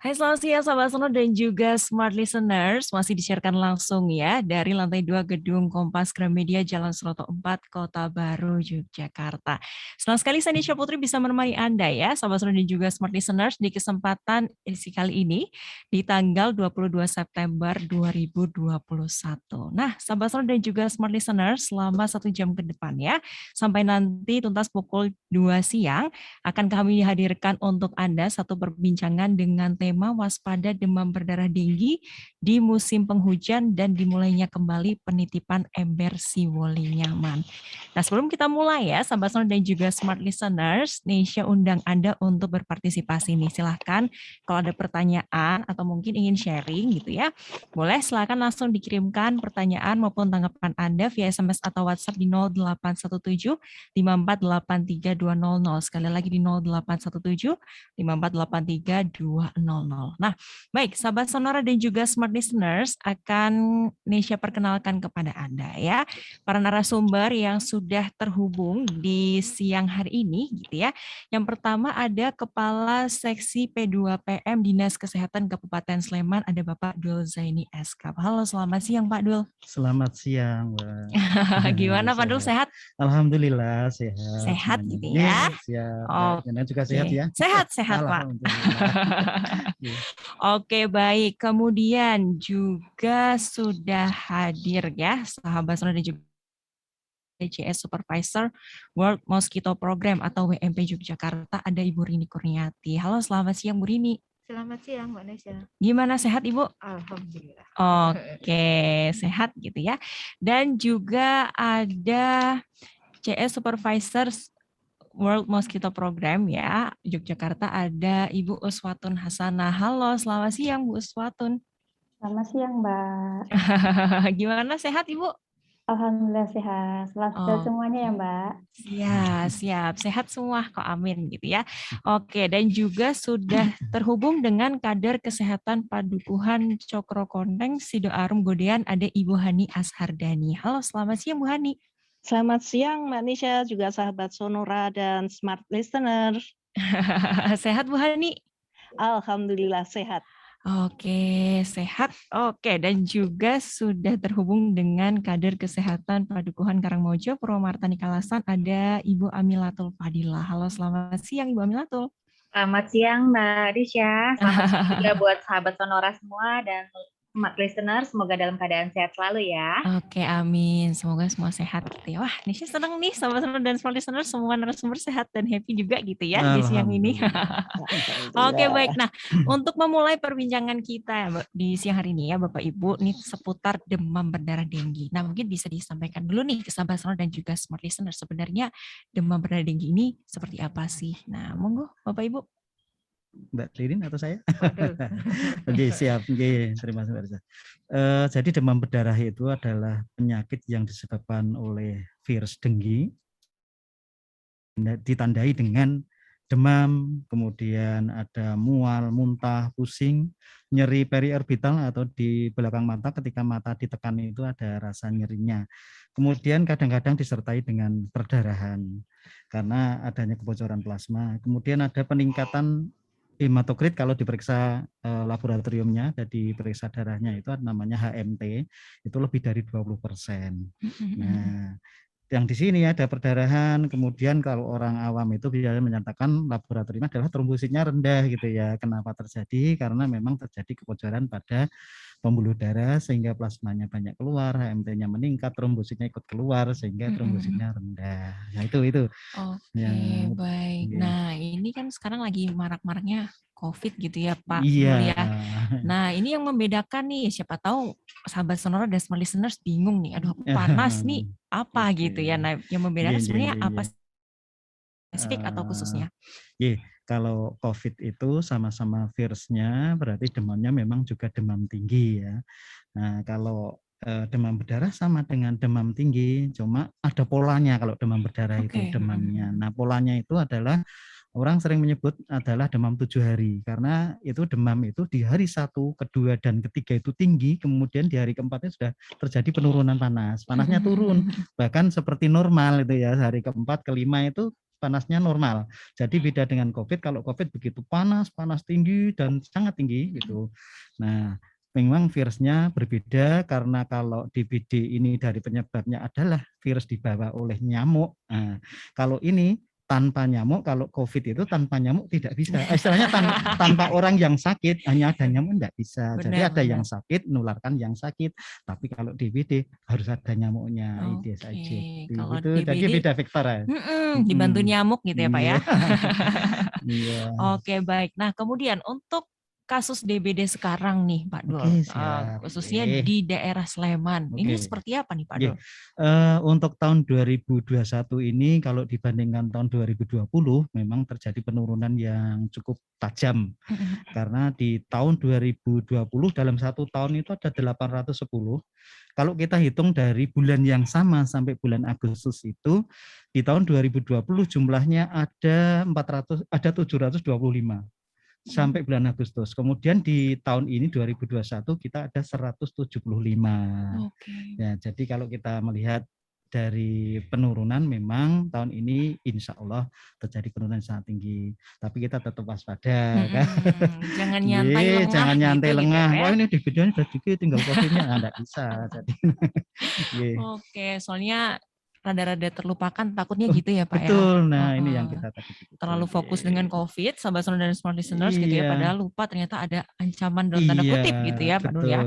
Hai, selamat siang Sahabat Sono dan juga Smart Listeners. Masih disiarkan langsung ya dari lantai 2 Gedung Kompas Gramedia Jalan Suroto 4, Kota Baru, Yogyakarta. Senang sekali saya Nisha Putri bisa menemani Anda ya, Sahabat Sono dan juga Smart Listeners di kesempatan edisi kali ini di tanggal 22 September 2021. Nah, Sahabat Sono dan juga Smart Listeners, selama 1 jam ke depan ya, sampai nanti tuntas pukul 2 siang, akan kami hadirkan untuk Anda satu perbincangan dengan tema waspada demam berdarah tinggi di musim penghujan dan dimulainya kembali penitipan ember Siwoli Nyaman. Nah, sebelum kita mulai ya, Sahabat Sono dan juga Smart Listeners, Nesya undang Anda untuk berpartisipasi nih. Silahkan kalau ada pertanyaan atau mungkin ingin sharing gitu ya, boleh silahkan langsung dikirimkan pertanyaan maupun tanggapan Anda via SMS atau WhatsApp di 0817 5483200. Sekali lagi di 0817 5483200. Nah, baik, sahabat Sonora dan juga Smart Listeners, akan Nesya perkenalkan kepada Anda ya, para narasumber yang sudah terhubung di siang hari ini gitu ya. Yang pertama ada Kepala Seksi P2PM Dinas Kesehatan Kabupaten Sleman, ada Bapak Dul Zaini SK. Halo, selamat siang Pak Dul. Selamat siang, Mbak. Gimana Pak Dul, sehat? Alhamdulillah sehat. Sehat semuanya. gitu ya. Siap. Oke. Mbak juga sehat ya? Sehat Pak. Oke, baik. Kemudian juga sudah hadir ya sahabat Sonora dan juga DCS Supervisor World Mosquito Program atau WMP Yogyakarta, ada Ibu Rini Kurniati. Halo, selamat siang Bu Rini. Selamat siang Mbak Nesya. Gimana, sehat Ibu? Alhamdulillah. Oke, sehat gitu ya. Dan juga ada CS Supervisor World Mosquito Program ya, Yogyakarta, ada Ibu Uswatun Hasanah. Halo, selamat siang Bu Uswatun. Selamat siang Mbak. Gimana, sehat Ibu? Alhamdulillah sehat. Selamat semuanya ya Mbak. Siap. Sehat semua kok, amin gitu ya. Oke, dan juga sudah terhubung dengan Kader Kesehatan Padukuhan Cokro Konteng Sido Arum Godean, ada Ibu Hani Ashardani. Halo, selamat siang Bu Hani. Selamat siang Mbak Nisha, juga sahabat Sonora dan Smart Listener. Sehat Bu Hani? Alhamdulillah sehat. Oke, sehat. Oke, dan juga sudah terhubung dengan Kader Kesehatan Padukuhan Karangmojo Purwomartani Kalasan, ada Ibu Amilatul Fadilah. Halo, selamat siang Ibu Amilatul. Selamat siang Mbak Risha. Selamat siang juga buat sahabat Sonora semua dan Smart Listener, semoga dalam keadaan sehat selalu ya. Oke, amin. Semoga semua sehat gitu ya. Wah, Nisha senang nih sama dan Smart Listener, semua narasumber sehat dan happy juga gitu ya di siang ini. Oke, baik. Nah, untuk memulai perbincangan kita di siang hari ini ya Bapak Ibu, nih seputar demam berdarah denggi. Nah, mungkin bisa disampaikan dulu nih ke sahabat Sonora dan juga Smart Listener, sebenarnya demam berdarah denggi ini seperti apa sih? Nah, monggo Bapak Ibu. Mbak Ririn atau saya? Oke, siap. Oke, terima kasih. Jadi demam berdarah itu adalah penyakit yang disebabkan oleh virus denggi, ditandai dengan demam, kemudian ada mual, muntah, pusing, nyeri periorbital atau di belakang mata, ketika mata ditekan itu ada rasa nyerinya. Kemudian kadang-kadang disertai dengan perdarahan karena adanya kebocoran plasma. Kemudian ada peningkatan hematokrit kalau diperiksa laboratoriumnya, jadi periksa darahnya itu namanya HMT, itu lebih dari 20%. Nah, yang di sini ada perdarahan, kemudian kalau orang awam itu biasanya menyatakan laboratoriumnya adalah trombositnya rendah gitu ya. Kenapa terjadi? Karena memang terjadi kebocoran pada pembuluh darah sehingga plasmanya banyak keluar, HMT-nya meningkat, trombositnya ikut keluar sehingga trombositnya rendah. Nah, itu. Oke, ya, baik. ya. Nah, ini kan sekarang lagi marak-maraknya COVID gitu ya Pak. Iya. Ya. Nah, ini yang membedakan nih, siapa tahu sahabat Sonora dan Smart Listeners bingung nih, aduh panas nih, apa gitu ya. Nah, yang membedakan sebenarnya apa spesifik atau khususnya? Kalau COVID itu sama-sama virusnya, berarti demamnya memang juga demam tinggi ya. Nah, kalau demam berdarah sama dengan demam tinggi, cuma ada polanya kalau demam berdarah itu demamnya. Nah, polanya itu adalah Orang sering menyebut adalah demam 7 hari karena itu demam itu di hari 1, kedua dan ketiga itu tinggi, kemudian di hari keempatnya sudah terjadi penurunan panas. Panasnya turun bahkan seperti normal itu ya, hari keempat, kelima itu panasnya normal. Jadi beda dengan COVID, kalau COVID begitu panas tinggi dan sangat tinggi gitu. Nah, memang virusnya berbeda karena kalau DBD ini dari penyebabnya adalah virus dibawa oleh nyamuk. Nah, kalau ini tanpa nyamuk, kalau COVID itu tanpa nyamuk tidak bisa. Istilahnya tanpa orang yang sakit, hanya ada nyamuk tidak bisa. Jadi ada yang sakit, menularkan yang sakit. Tapi kalau DBD harus ada nyamuknya, Aedes aegypti. Kalau Itu DBD, jadi beda vektor ya. Dibantu nyamuk gitu ya Pak ya. Iya. Oke, baik. Nah kemudian untuk kasus DBD sekarang nih Pak Dul, khususnya di daerah Sleman, ini seperti apa nih Pak Dul? Untuk tahun 2021 ini kalau dibandingkan tahun 2020 memang terjadi penurunan yang cukup tajam. Karena di tahun 2020 dalam 1 tahun itu ada 810. Kalau kita hitung dari bulan yang sama sampai bulan Agustus itu, di tahun 2020 jumlahnya ada 725. Sampai bulan Agustus. Kemudian di tahun ini 2021 kita ada 175. Ya, jadi kalau kita melihat dari penurunan memang tahun ini insya Allah terjadi penurunan sangat tinggi. Tapi kita tetap waspada kan. Jangan nyantai lengah. Jangan nyantai gitu, lengah. Gitu, ya? Wah ini DBD-nya udah dikit tinggal COVID-nya enggak bisa. Jadi, Oke, soalnya rada-rada terlupakan takutnya gitu ya Pak betul, ya. nah ini yang kita takut. Terlalu fokus dengan COVID, sahabat sonora dan smart listeners gitu ya, padahal lupa ternyata ada ancaman dalam tanda kutip gitu ya Pak Dul ya.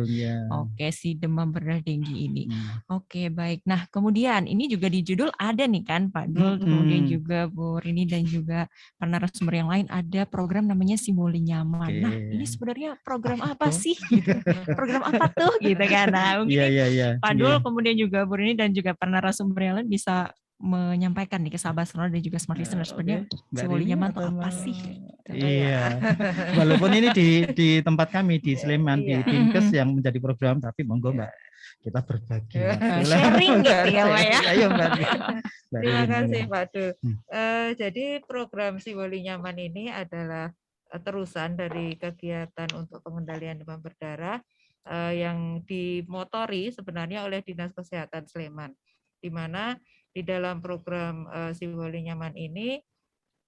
Oke, si demam berdarah denggi ini. Oke, baik. Nah kemudian ini juga di judul ada nih kan Pak Dul, kemudian juga Bu Rini dan juga para narasumber yang lain ada program namanya Simboli Nyaman. Nah ini sebenarnya program apa sih? Gitu. Program apa tuh gitu kan? Nah mungkin Pak Dul kemudian juga Bu Rini dan juga para narasumber yang lain bisa menyampaikan nih ke sahabat sonora dan juga smart listeners sebenarnya Simboli Nyaman itu apa sih? Iya, walaupun ini di tempat kami di Sleman di Dinkes yang menjadi program, tapi monggo Mbak kita berbagi. Sharing gitu ya Mbak ya. Ayo Mbak. Terima kasih Pak Dul. Jadi program Simboli Nyaman ini adalah terusan dari kegiatan untuk pengendalian demam berdarah yang dimotori sebenarnya oleh Dinas Kesehatan Sleman, di mana di dalam program Simboli Nyaman ini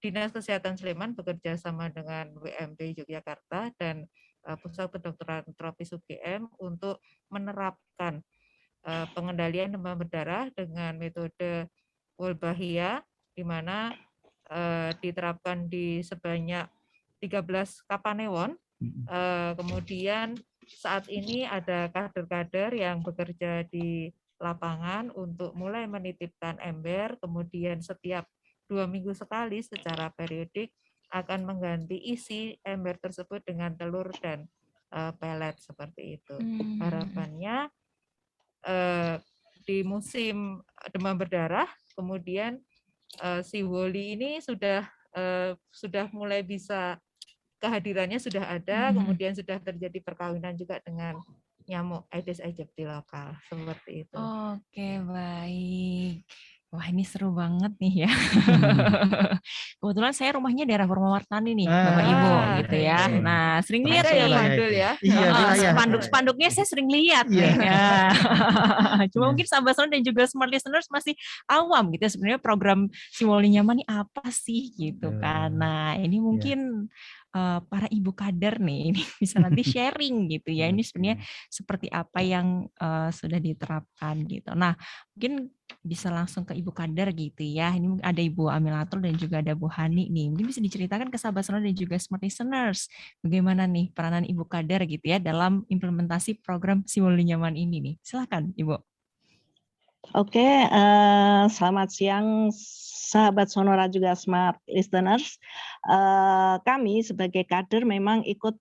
Dinas Kesehatan Sleman bekerja sama dengan WMP Yogyakarta dan Pusat Kedokteran Tropis UGM untuk menerapkan pengendalian demam berdarah dengan metode Wolbachia, di mana diterapkan di sebanyak 13 Kapanewon. Kemudian saat ini ada kader-kader yang bekerja di lapangan untuk mulai menitipkan ember, kemudian setiap 2 minggu sekali secara periodik akan mengganti isi ember tersebut dengan telur dan pelet seperti itu. Harapannya di musim demam berdarah, kemudian si Woli ini sudah mulai bisa kehadirannya sudah ada, kemudian sudah terjadi perkawinan juga dengan nyamuk Aedes aegypti lokal seperti itu. Oke, baik. Wah, ini seru banget nih ya. Kebetulan saya rumahnya daerah Purwomartani nih, Bapak Ibu gitu ya. Nah, sering lihat ya nih. Pak Dul ya. Spanduk-spanduknya saya sering lihat nih. Cuma mungkin sahabat sonora dan juga smart listeners masih awam gitu ya, sebenarnya program Simboli Nyaman ini apa sih gitu kan. Nah, ini mungkin para ibu kader nih ini bisa nanti sharing gitu ya. Ini sebenarnya seperti apa yang sudah diterapkan gitu. Nah, mungkin bisa langsung ke Ibu Kader gitu ya. Ini ada Ibu Amilatul dan juga ada Bu Hani nih. Mungkin bisa diceritakan ke sahabat sonora dan juga smart listeners bagaimana nih peranan Ibu Kader gitu ya dalam implementasi program Simboli Nyaman ini nih. Silakan Ibu. Oke, selamat siang sahabat sonora juga smart listeners. Kami sebagai kader memang ikut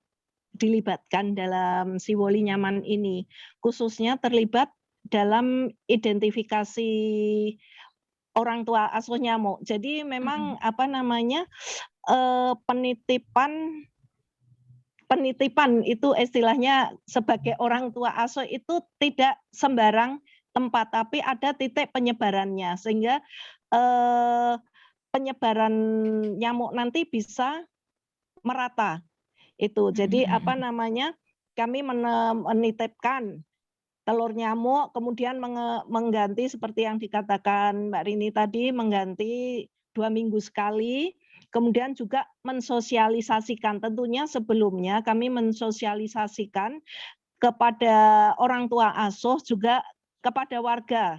dilibatkan dalam Simboli Nyaman ini, khususnya terlibat dalam identifikasi orang tua asuh nyamuk. Jadi memang penitipan itu istilahnya sebagai orang tua asuh itu tidak sembarang tempat, tapi ada titik penyebarannya sehingga penyebaran nyamuk nanti bisa merata. Itu. Jadi apa namanya? Kami menitipkan telur nyamuk, kemudian mengganti seperti yang dikatakan Mbak Rini tadi, mengganti 2 minggu sekali. Kemudian juga mensosialisasikan, tentunya sebelumnya kami mensosialisasikan kepada orang tua asuh, juga kepada warga.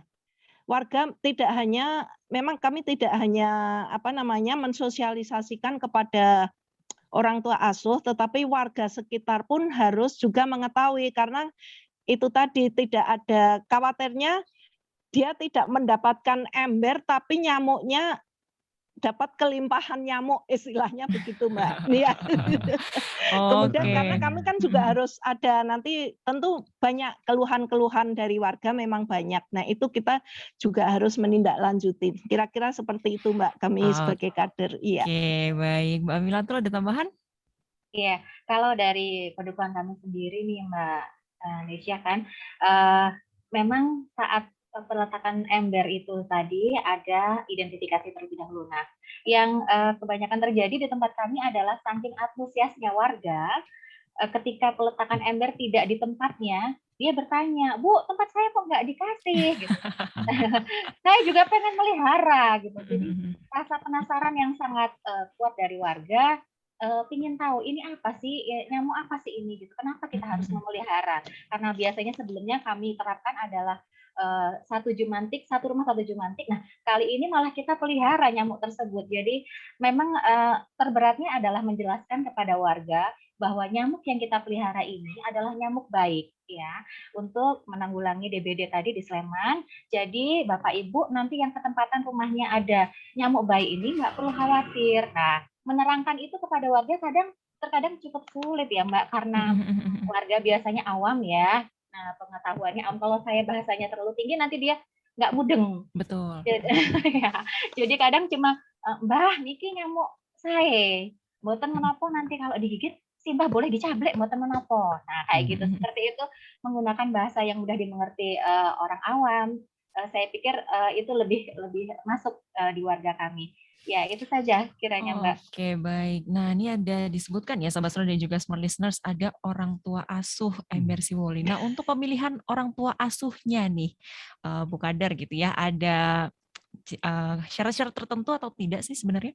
Warga tidak hanya, memang kami tidak hanya apa namanya mensosialisasikan kepada orang tua asuh, tetapi warga sekitar pun harus juga mengetahui, karena itu tadi tidak ada, khawatirnya dia tidak mendapatkan ember tapi nyamuknya dapat kelimpahan nyamuk, istilahnya begitu Mbak. Iya. Kemudian Oke. karena kami kan juga harus ada nanti, tentu banyak keluhan-keluhan dari warga, memang banyak. Nah itu kita juga harus menindaklanjuti. Kira-kira seperti itu Mbak, kami sebagai kader. Iya. Oke, baik. Mbak Milatul ada tambahan? Iya, kalau dari pedukuhan kami sendiri nih Mbak Nesya kan, memang saat peletakan ember itu tadi ada identifikasi terlebih dahulu. Nah, yang kebanyakan terjadi di tempat kami adalah saking antusiasnya warga, ketika peletakan ember tidak di tempatnya, dia bertanya, Bu, tempat saya kok nggak dikasih? Gitu. Saya juga pengen melihara gitu. Jadi rasa penasaran yang sangat kuat dari warga, pingin tahu ini apa sih, nyamuk apa sih ini gitu. Kenapa kita harus memelihara? Karena biasanya sebelumnya kami terapkan adalah satu jumantik, satu rumah satu jumantik. Nah, kali ini malah kita pelihara nyamuk tersebut. Jadi memang terberatnya adalah menjelaskan kepada warga bahwa nyamuk yang kita pelihara ini adalah nyamuk baik ya, untuk menanggulangi DBD tadi di Sleman. Jadi Bapak Ibu nanti yang ketempatan rumahnya ada nyamuk baik ini nggak perlu khawatir. Nah, menerangkan itu kepada warga terkadang cukup sulit ya Mbak, karena warga biasanya awam ya. Nah, pengetahuannya kalau saya bahasanya terlalu tinggi nanti dia nggak mudeng. Betul. Jadi kadang cuma, Mbah niki nyamuk saya, mboten menapa nanti kalau digigit si Mbah boleh dicablek mboten menapa. Nah, kayak gitu. Seperti itu, menggunakan bahasa yang mudah dimengerti orang awam. Saya pikir itu lebih masuk di warga kami. Ya, itu saja kiranya Mbak. Oke, baik. Nah, ini ada disebutkan ya, Sahabat Sonora dan juga Smart Listeners, ada orang tua asuh ember Siwoli. Nah, untuk pemilihan orang tua asuhnya nih, Bu Kadar gitu ya, ada syarat-syarat tertentu atau tidak sih sebenarnya?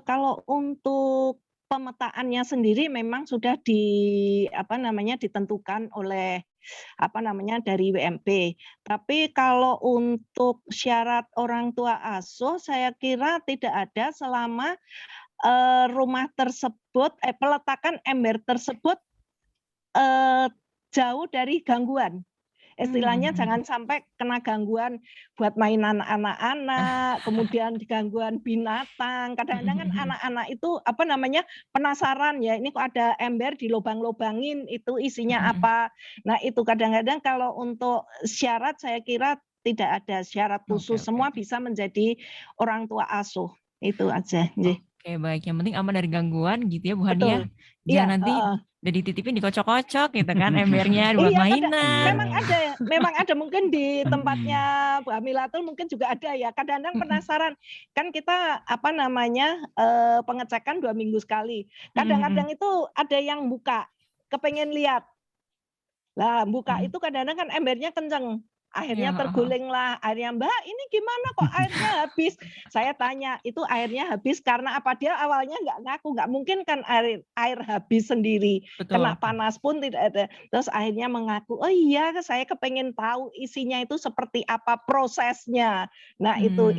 Kalau untuk pemetaannya sendiri memang sudah ditentukan oleh dari WMP. Tapi kalau untuk syarat orang tua asuh, saya kira tidak ada selama rumah tersebut, peletakan ember tersebut jauh dari gangguan. Istilahnya jangan sampai kena gangguan buat mainan anak-anak, kemudian gangguan binatang. Kadang-kadang kan anak-anak itu penasaran ya, ini kok ada ember dilobang-lobangin, itu isinya apa. Nah itu kadang-kadang kalau untuk syarat saya kira tidak ada syarat khusus, semua bisa menjadi orang tua asuh. Itu aja. Oke, baik. Yang penting aman dari gangguan gitu ya Bu Hani ya. Betul. Jangan nanti udah dititipin dikocok-kocok gitu kan embernya buat Iya, mainan. memang ada mungkin di tempatnya Bu Amilatul mungkin juga ada ya. Kadang-kadang penasaran. Kan kita pengecekan 2 minggu sekali. Kadang-kadang itu ada yang buka, kepengen lihat. Lah, buka itu kadang-kadang kan embernya kenceng. Akhirnya terguling lah, airnya, Mbak ini gimana kok airnya habis? Saya tanya, itu airnya habis karena apa? Dia awalnya nggak ngaku, nggak mungkin kan air habis sendiri. Betul. Kena panas pun tidak ada. Terus akhirnya mengaku, oh iya saya kepengen tahu isinya itu seperti apa prosesnya. Nah itu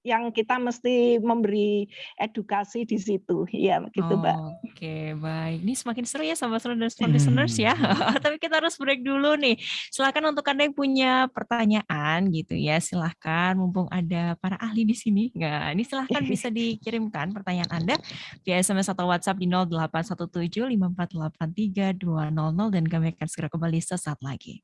yang kita mesti memberi edukasi di situ. Iya gitu Mbak. Oke, baik. Ini semakin seru ya sama Smart Listeners ya. Tapi kita harus break dulu nih. Silakan untuk Anda yang punya pertanyaan gitu ya, silahkan mumpung ada para ahli di sini. Nah, ini silahkan bisa dikirimkan pertanyaan Anda via SMS atau WhatsApp di 08175483 dan kami akan segera kembali sesaat lagi.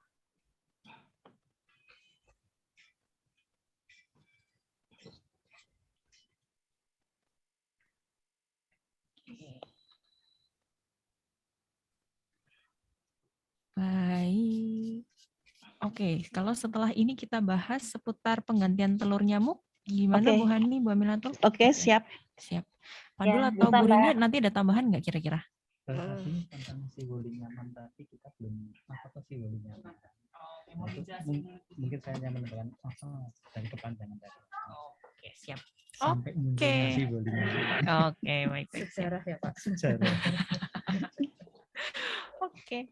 Baik. Oke, kalau setelah ini kita bahas seputar penggantian telur nyamuk, Gimana Oke. Bu Hani, Bu Amilatul? Oke, siap. Siap. Padul Ya, atau bisa, Bu Rini Mbak. nanti ada tambahan nggak kira-kira? Tadi tentang si woli nyaman tadi kita belum apa tuh si woli nyaman. Nah, itu mungkin saya hanya menentukan dari kepanjangan tadi. Oke, siap. Sampai munculnya si woli nyaman. Oke, baik. Sejarah ya Pak. Sejarah. Oke.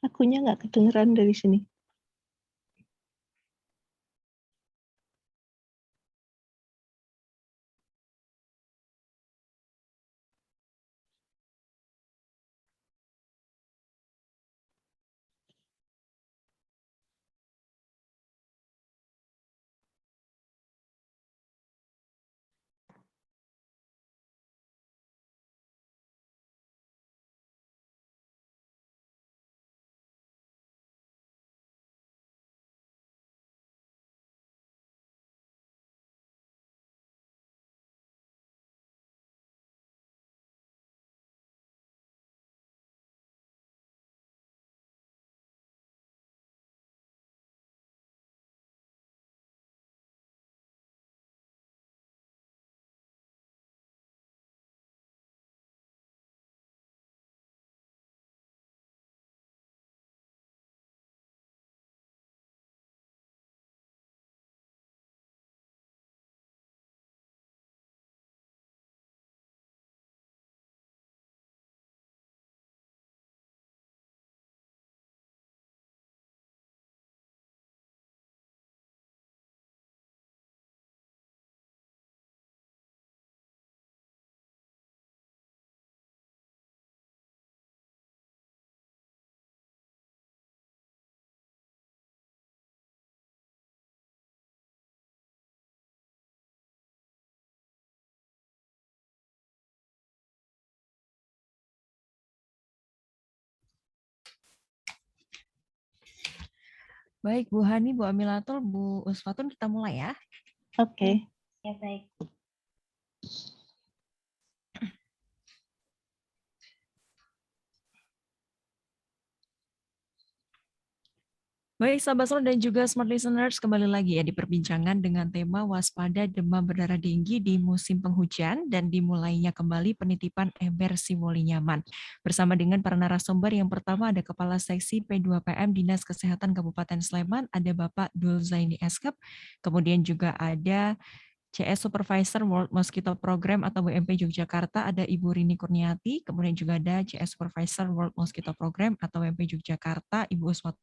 Akunya nggak kedengeran dari sini. Baik, Bu Hani, Bu Amilatul, Bu Usfatun, kita mulai ya. Oke. Ya, baik. Baik, sahabat Solo dan juga smart listeners, kembali lagi ya di perbincangan dengan tema waspada demam berdarah tinggi di musim penghujan dan dimulainya kembali penitipan ember si woli nyaman. Bersama dengan para narasumber, yang pertama ada Kepala Seksi P2PM Dinas Kesehatan Kabupaten Sleman, ada Bapak Dul Zaini Eskep, kemudian juga ada CS Supervisor World Mosquito Program atau WMP Yogyakarta, ada Ibu Rini Kurniati, kemudian juga ada CS Supervisor World Mosquito Program atau WMP Yogyakarta, Ibu Uswat.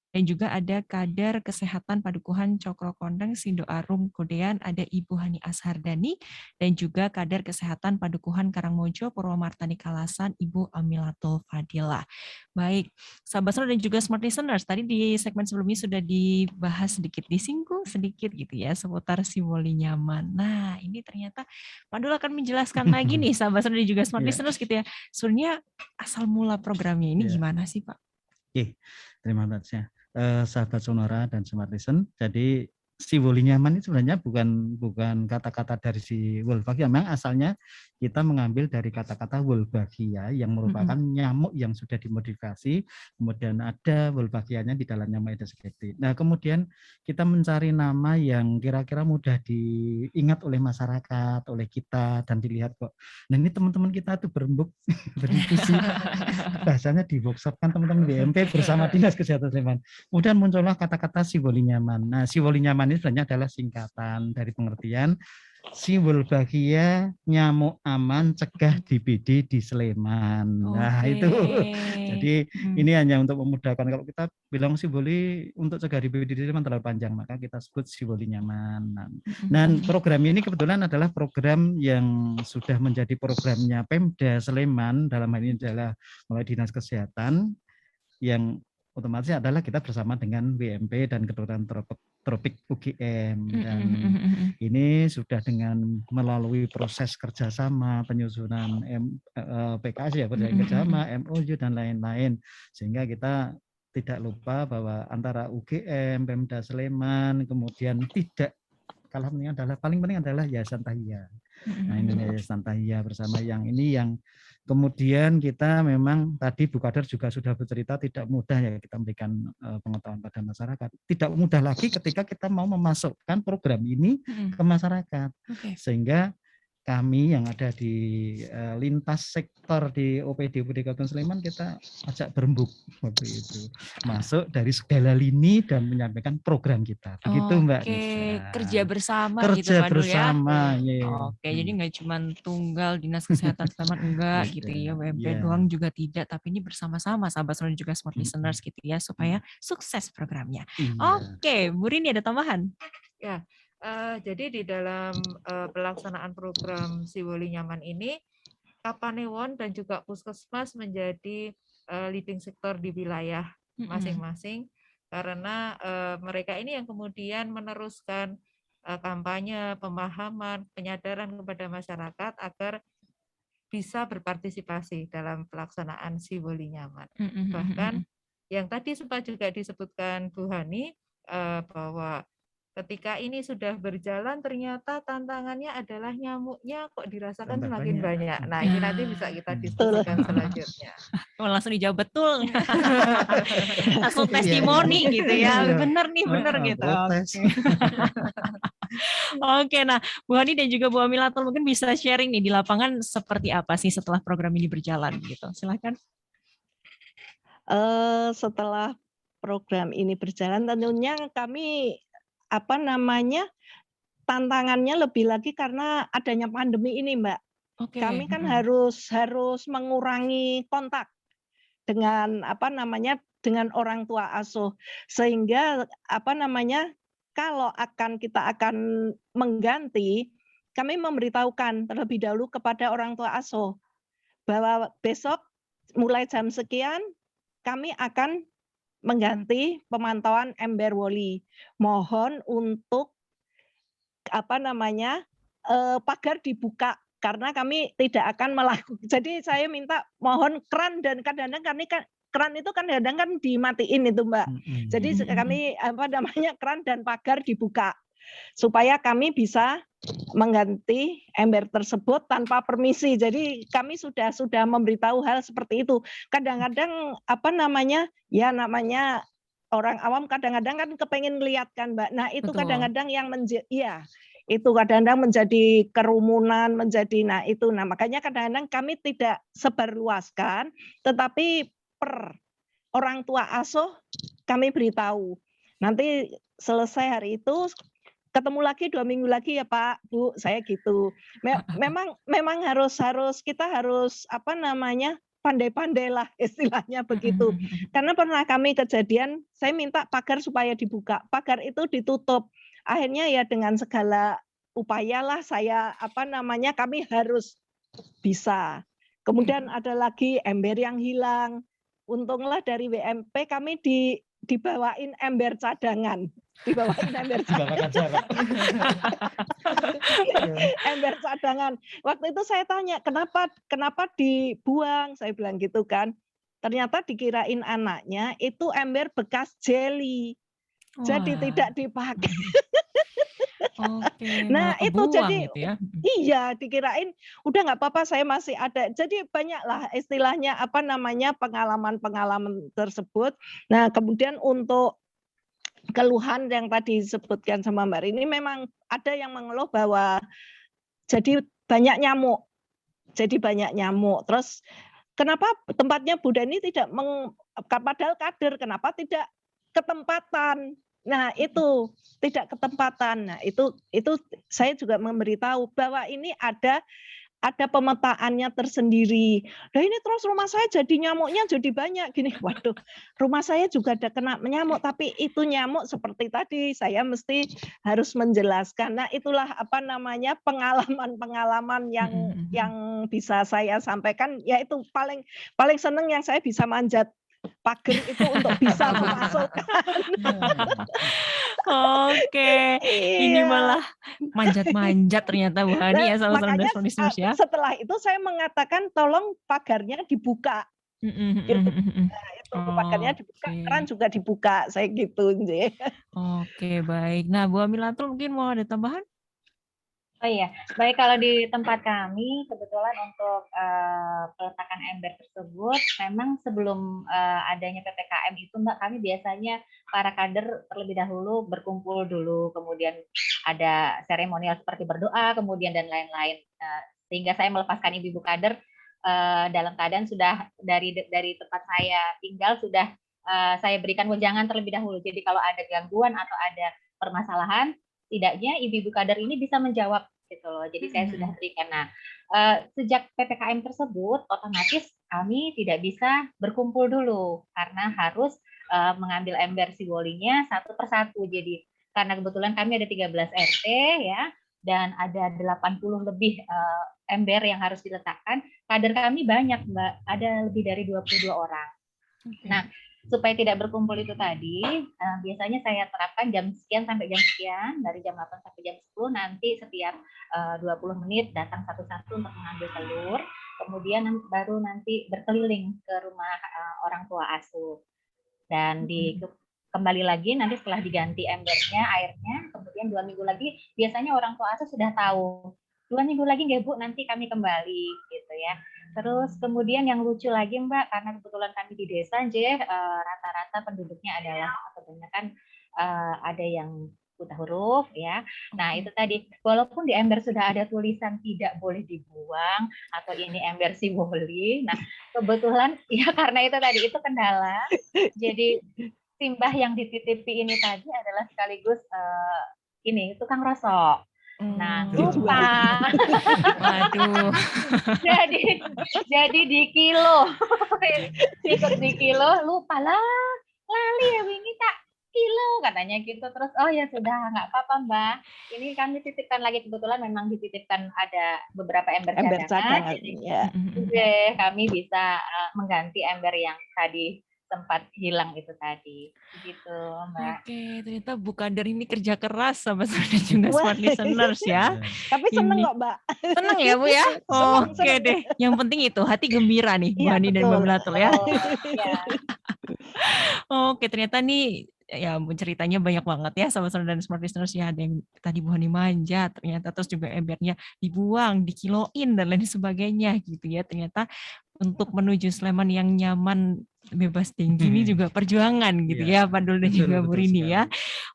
Dan juga ada Kader Kesehatan Padukuhan Cokro Kondang Sindo Arum Kodean, ada Ibu Hani Ashardani, dan juga Kader Kesehatan Padukuhan Karangmojo Purwomartani Kalasan, Ibu Amilatul Fadilah. Baik, sahabat Solo dan juga smart listeners, tadi di segmen sebelumnya sudah dibahas sedikit, disinggung sedikit gitu ya, seputar si woli nyaman. Nah, ini ternyata Pak Dul akan menjelaskan lagi nih, sahabat Solo dan juga smart listeners gitu ya, sebenarnya asal mula programnya ini gimana sih Pak? Oke, terima kasih. Sahabat Sonora dan Smart Listen. Jadi si woli nyaman itu sebenarnya bukan kata-kata dari si Wolbachia. Memang asalnya kita mengambil dari kata-kata Wolbachia yang merupakan nyamuk yang sudah dimodifikasi. Kemudian ada Wolbachianya di dalam nyamuk Aedes aegypti. Nah, kemudian kita mencari nama yang kira-kira mudah diingat oleh masyarakat, oleh kita, dan dilihat kok. Nah, ini teman-teman kita tuh berembuk berdiskusi. Bahasanya di workshop kan teman-teman BMP bersama Dinas Kesehatan Sleman. Kemudian muncullah kata-kata si woli nyaman. Nah, si woli nyaman ini sebenarnya adalah singkatan dari pengertian si Wolbachia nyamuk aman cegah DBD di Sleman. Nah, itu. Jadi ini hanya untuk memudahkan. Kalau kita bilang si woli untuk cegah DBD di Sleman terlalu panjang, maka kita sebut si woli nyaman. Dan program ini kebetulan adalah program yang sudah menjadi programnya Pemda Sleman, dalam hal ini adalah melalui Dinas Kesehatan, yang otomatis adalah kita bersama dengan WMP dan Kedokteran Tropik UGM, dan ini sudah dengan melalui proses kerjasama penyusunan PKS ya, perjanjian kerjasama, MOU dan lain-lain, sehingga kita tidak lupa bahwa antara UGM, Pemda Sleman, kemudian tidak kalah penting adalah paling penting adalah Yayasan Tahia. Nah, Indonesia Santahia bersama yang ini yang kemudian kita memang tadi Bu Kader juga sudah bercerita tidak mudah ya kita memberikan pengetahuan pada masyarakat. Tidak mudah lagi ketika kita mau memasukkan program ini ke masyarakat. Sehingga kami yang ada di lintas sektor di OPD Kabupaten Sleman kita ajak berembuk waktu itu. Masuk dari segala lini dan menyampaikan program kita. Begitu Mbak Nisha. Kerja bersama gitu Kerja Pak Nur ya. bersama. Yeah. Jadi nggak cuma tunggal Dinas Kesehatan Sleman enggak gitu ya, WMP doang juga tidak, tapi ini bersama-sama sahabat Sonora juga smart listeners gitu ya supaya sukses programnya. Oke, Bu Rini ada tambahan? Ya. Jadi di dalam pelaksanaan program Siwoli Nyaman ini, Kapanewon dan juga Puskesmas menjadi leading sektor di wilayah masing-masing, karena mereka ini yang kemudian meneruskan kampanye, pemahaman, penyadaran kepada masyarakat agar bisa berpartisipasi dalam pelaksanaan Siwoli Nyaman. Bahkan yang tadi sempat juga disebutkan Bu Hani, bahwa ketika ini sudah berjalan ternyata tantangannya adalah nyamuknya kok dirasakan semakin banyak. Nah, ini nanti bisa kita diskusikan selanjutnya. Langsung dijawab betul. Langsung testimoni gitu ya. Bener nih, bener gitu. Oke, nah Bu Hani dan juga Bu Amilatul mungkin bisa sharing nih di lapangan seperti apa sih setelah program ini berjalan gitu. Silakan. Setelah program ini berjalan tentunya kami tantangannya lebih lagi karena adanya pandemi ini, Mbak. Kami kan harus mengurangi kontak dengan dengan orang tua asuh, sehingga kalau kita akan mengganti, kami memberitahukan terlebih dahulu kepada orang tua asuh bahwa besok mulai jam sekian kami akan mengganti pemantauan ember woli. Mohon untuk pagar dibuka karena kami tidak akan melakukan. Jadi saya minta mohon keran, dan kadang-kadang keran itu kan kadang-kadang dimatiin itu Mbak. Jadi kami keran dan pagar dibuka supaya kami bisa mengganti ember tersebut tanpa permisi. Jadi kami sudah memberitahu hal seperti itu. Kadang-kadang namanya orang awam kadang-kadang kan kepengen melihatkan Mbak. Nah, itu kadang-kadang yang itu kadang-kadang menjadi kerumunan, makanya kadang-kadang kami tidak sebarluaskan, tetapi per orang tua asuh kami beritahu. Nanti selesai hari itu ketemu lagi 2 minggu lagi ya Pak, Bu, saya gitu. Memang kita harus pandai-pandai lah istilahnya begitu. Karena pernah kami kejadian, saya minta pagar supaya dibuka, pagar itu ditutup. Akhirnya ya dengan segala upayalah kami harus bisa. Kemudian ada lagi ember yang hilang. Untunglah dari WMP kami dibawain ember cadangan. Ember cadangan. Waktu itu saya tanya, kenapa dibuang? Saya bilang gitu kan. Ternyata dikirain anaknya itu ember bekas jeli. Jadi tidak dipakai. Nah itu jadi gitu ya? Iya, dikirain udah nggak apa-apa, saya masih ada. Jadi banyaklah istilahnya pengalaman-pengalaman tersebut. Nah kemudian untuk keluhan yang tadi disebutkan sama Mbak Rini, memang ada yang mengeluh bahwa jadi banyak nyamuk. Terus kenapa tempatnya Bu Dani tidak padahal kader, kenapa tidak ketempatan? Nah itu tidak ketempatan. Nah itu saya juga memberitahu bahwa ini ada pemetaannya tersendiri. Nah ini terus rumah saya jadi nyamuknya jadi banyak gini. Waduh, rumah saya juga ada kena nyamuk, tapi itu nyamuk seperti tadi saya mesti harus menjelaskan. Nah itulah pengalaman-pengalaman yang bisa saya sampaikan. Yaitu paling seneng yang saya bisa manjat pagar itu untuk bisa memasukkan. Oke, ini malah manjat-manjat ternyata Bu Hani ya sama-sama ya. Setelah itu saya mengatakan tolong pagarnya dibuka. Pagarnya dibuka, keran juga dibuka, saya gitu. Oke, baik. Nah, Bu Amilatul mungkin mau ada tambahan? Oh iya, baik, kalau di tempat kami kebetulan untuk peletakan ember tersebut memang sebelum adanya PPKM itu Mbak, kami biasanya para kader terlebih dahulu berkumpul dulu, kemudian ada seremonial seperti berdoa, kemudian dan lain-lain. Sehingga saya melepaskan ibu-ibu kader dalam keadaan sudah dari tempat saya tinggal sudah saya berikan wejangan terlebih dahulu. Jadi kalau ada gangguan atau ada permasalahan, setidaknya ibu-ibu kader ini bisa menjawab gitu loh. Jadi saya sudah berikan. Nah, sejak PPKM tersebut otomatis kami tidak bisa berkumpul dulu karena harus mengambil ember siwolinya satu persatu. Jadi karena kebetulan kami ada 13 RT ya dan ada 80 lebih ember yang harus diletakkan. Kader kami banyak, Mbak. Ada lebih dari 22 orang. Nah, supaya tidak berkumpul itu tadi, biasanya saya terapkan jam sekian sampai jam sekian, dari jam 8 sampai jam 10, nanti setiap 20 menit datang satu-satu untuk mengambil telur, kemudian baru nanti berkeliling ke rumah orang tua asuh. Dan kembali lagi nanti setelah diganti embernya, airnya, kemudian 2 minggu lagi, biasanya orang tua asuh sudah tahu, 2 minggu lagi nggak Bu, nanti kami kembali, gitu ya. Terus kemudian yang lucu lagi Mbak, karena kebetulan kami di desa, rata-rata penduduknya adalah kebanyakan ada yang buta huruf ya. Nah itu tadi, walaupun di ember sudah ada tulisan tidak boleh dibuang atau ini ember simboli. Nah kebetulan ya karena itu tadi itu kendala. Jadi simbah yang dititipi ini tadi adalah sekaligus ini tukang rosok. Nah, lupa. Waduh. jadi di kilo. Ikut di kilo, lupa lah. Lali ya wingi tak kilo katanya gitu. Terus oh ya sudah nggak apa-apa Mbak. Ini kami titipkan lagi, kebetulan memang dititipkan ada beberapa ember cadangan. Ya. Kami bisa mengganti ember yang tadi sempat hilang itu tadi, gitu Mbak. Oke, ternyata Bu Kader ini kerja keras sama juga smart listeners ya. Tapi seneng kok Mbak. Seneng ya Bu ya? Oke deh, yang penting itu hati gembira nih Bu Hani dan Mbak Melatul ya. Oke, ternyata nih ya ceritanya banyak banget ya sama-sama dan smart listeners ya. Ada yang tadi Bu Hani manja, ternyata terus juga embernya dibuang, dikiloin dan lain sebagainya gitu ya. Ternyata untuk menuju Sleman yang nyaman bebas dengki ini juga perjuangan gitu ya Pak Dul dan juga Bu Rini ya.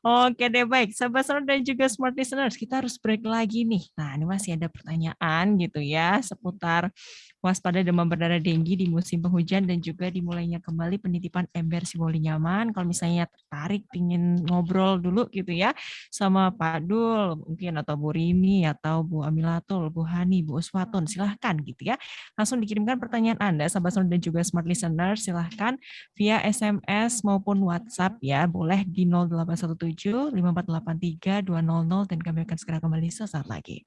Oke deh baik, sahabat Sonor dan juga smart listeners, kita harus break lagi nih. Nah ini masih ada pertanyaan gitu ya seputar waspada demam berdarah denggi di musim penghujan dan juga dimulainya kembali penitipan ember simboli nyaman. Kalau misalnya tertarik pingin ngobrol dulu gitu ya sama Pak Dul mungkin atau Bu Rini atau Bu Amilatul, Bu Hani, Bu Uswatun, silahkan gitu ya. Langsung dikirimkan pertanyaan Anda, sahabat Sonor dan juga smart listener, silahkan via SMS maupun WhatsApp ya, boleh di 0817 5483 200 dan kami akan segera kembali sesaat lagi.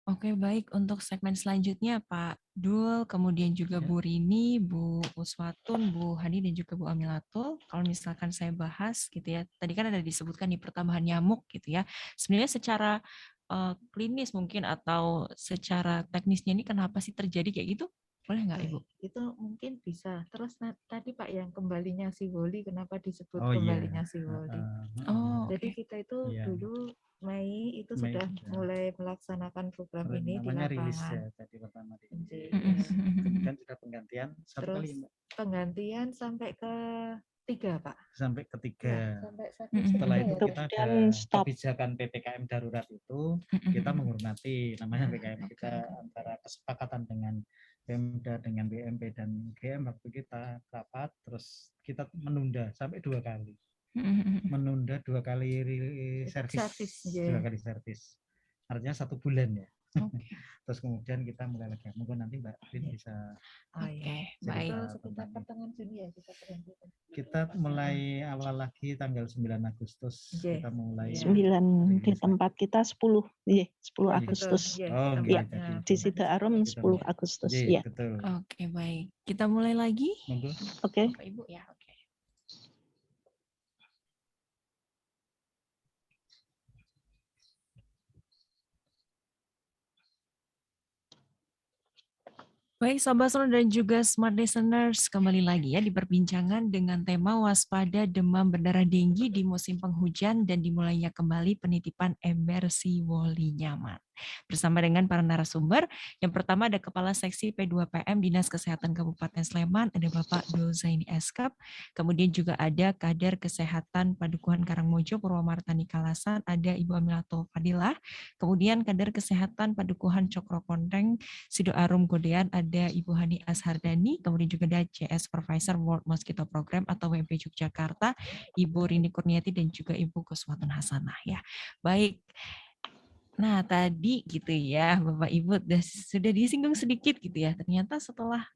Oke, baik. Untuk segmen selanjutnya Pak Dul, kemudian juga Ya. Bu Rini, Bu Uswatun, Bu Hani, dan juga Bu Amilatul. Kalau misalkan saya bahas gitu ya, tadi kan ada disebutkan di pertambahan nyamuk gitu ya. Sebenarnya secara klinis mungkin atau secara teknisnya ini kenapa sih terjadi kayak gitu? Boleh nggak Ibu? Itu mungkin bisa. Terus tadi Pak yang kembalinya si Woli, kenapa disebut Oh iya. kembalinya si Woli? Oh, Jadi oke. kita itu Iya. dulu Mei itu Mei sudah sudah. mulai melaksanakan program ini di Namanya rilis ya lapangan. tadi pertama di Oke. kemudian sudah penggantian satu Terus kali Mbak. penggantian sampai ke 3 Pak. Sampai ketiga. Sampai Setelah itu ya. kita ada Kemudian stop. kebijakan PPKM darurat itu, kita menghormati namanya PPKM kita antara kesepakatan dengan Pemda, dengan BMP dan GM waktu kita rapat, terus kita menunda sampai 2 kali. Menunda 2 kali servis, 2 kali servis. Artinya 1 bulan ya. Terus kemudian kita mulai lagi. Mungkin nanti Mbak Rin bisa. Oke, baik. Sekitar pertengahan Juni ya kita berhenti. Kita mulai awal lagi tanggal 9 Agustus. Kita mulai 9 di tempat kita 10 Agustus. Oh, ya, jadi di Sidarum 10 Agustus. Ya. Betul. Oke, baik. Kita mulai lagi. Monggo. Oke. Bapak Ibu ya, oke. Baik, Sobat Sonor dan juga Smart Listeners, kembali lagi ya di perbincangan dengan tema waspada demam berdarah denggi di musim penghujan dan dimulainya kembali penitipan ember si Woli Nyaman. Bersama dengan para narasumber, yang pertama ada Kepala Seksi P2PM Dinas Kesehatan Kabupaten Sleman, ada Bapak Dul Zaini Eskap, kemudian juga ada Kader Kesehatan Padukuhan Karangmojo Purwomartani Kalasan, ada Ibu Amilatul Fadilah, kemudian Kader Kesehatan Padukuhan Cokro Konteng Sidoarum Godean, ada Ibu Hani Ashardani, kemudian juga ada CS Supervisor World Mosquito Program atau WP Yogyakarta, Ibu Rini Kurniati dan juga Ibu Kuswatun Hasanah ya. Baik. Nah, tadi gitu ya, Bapak Ibu sudah disinggung sedikit gitu ya. Ternyata setelah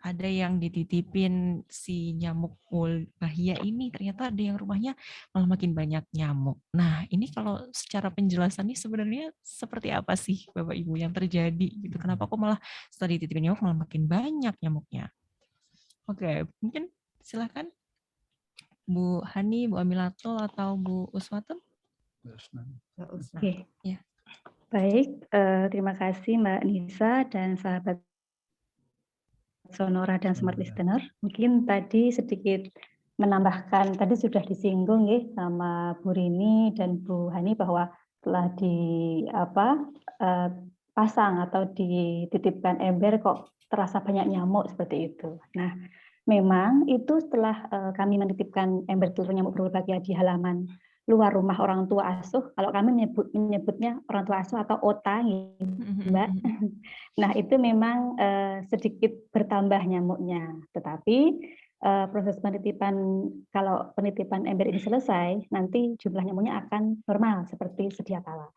ada yang dititipin si nyamuk Wolbachia ini, ternyata ada yang rumahnya malah makin banyak nyamuk. Nah, ini kalau secara penjelasannya sebenarnya seperti apa sih Bapak Ibu yang terjadi gitu? Kenapa kok malah setelah dititipin nyamuk malah makin banyak nyamuknya? Oke, mungkin silakan Bu Hani, Bu Amilatul atau Bu Uswatun. Oke. Ya. Baik, terima kasih Mbak Nisa dan sahabat Sonora dan Smart Listener. Mungkin tadi sedikit menambahkan, tadi sudah disinggung ya sama Bu Rini dan Bu Hani bahwa telah pasang atau dititipkan ember kok terasa banyak nyamuk seperti itu. Nah, memang itu setelah kami menitipkan ember telur nyamuk berbahagia di halaman luar rumah orang tua asuh, kalau kami menyebutnya orang tua asuh atau OTA, Mbak. Nah, itu memang sedikit bertambah nyamuknya, tetapi proses penitipan, kalau penitipan ember ini selesai, nanti jumlah nyamuknya akan normal seperti sedia kala.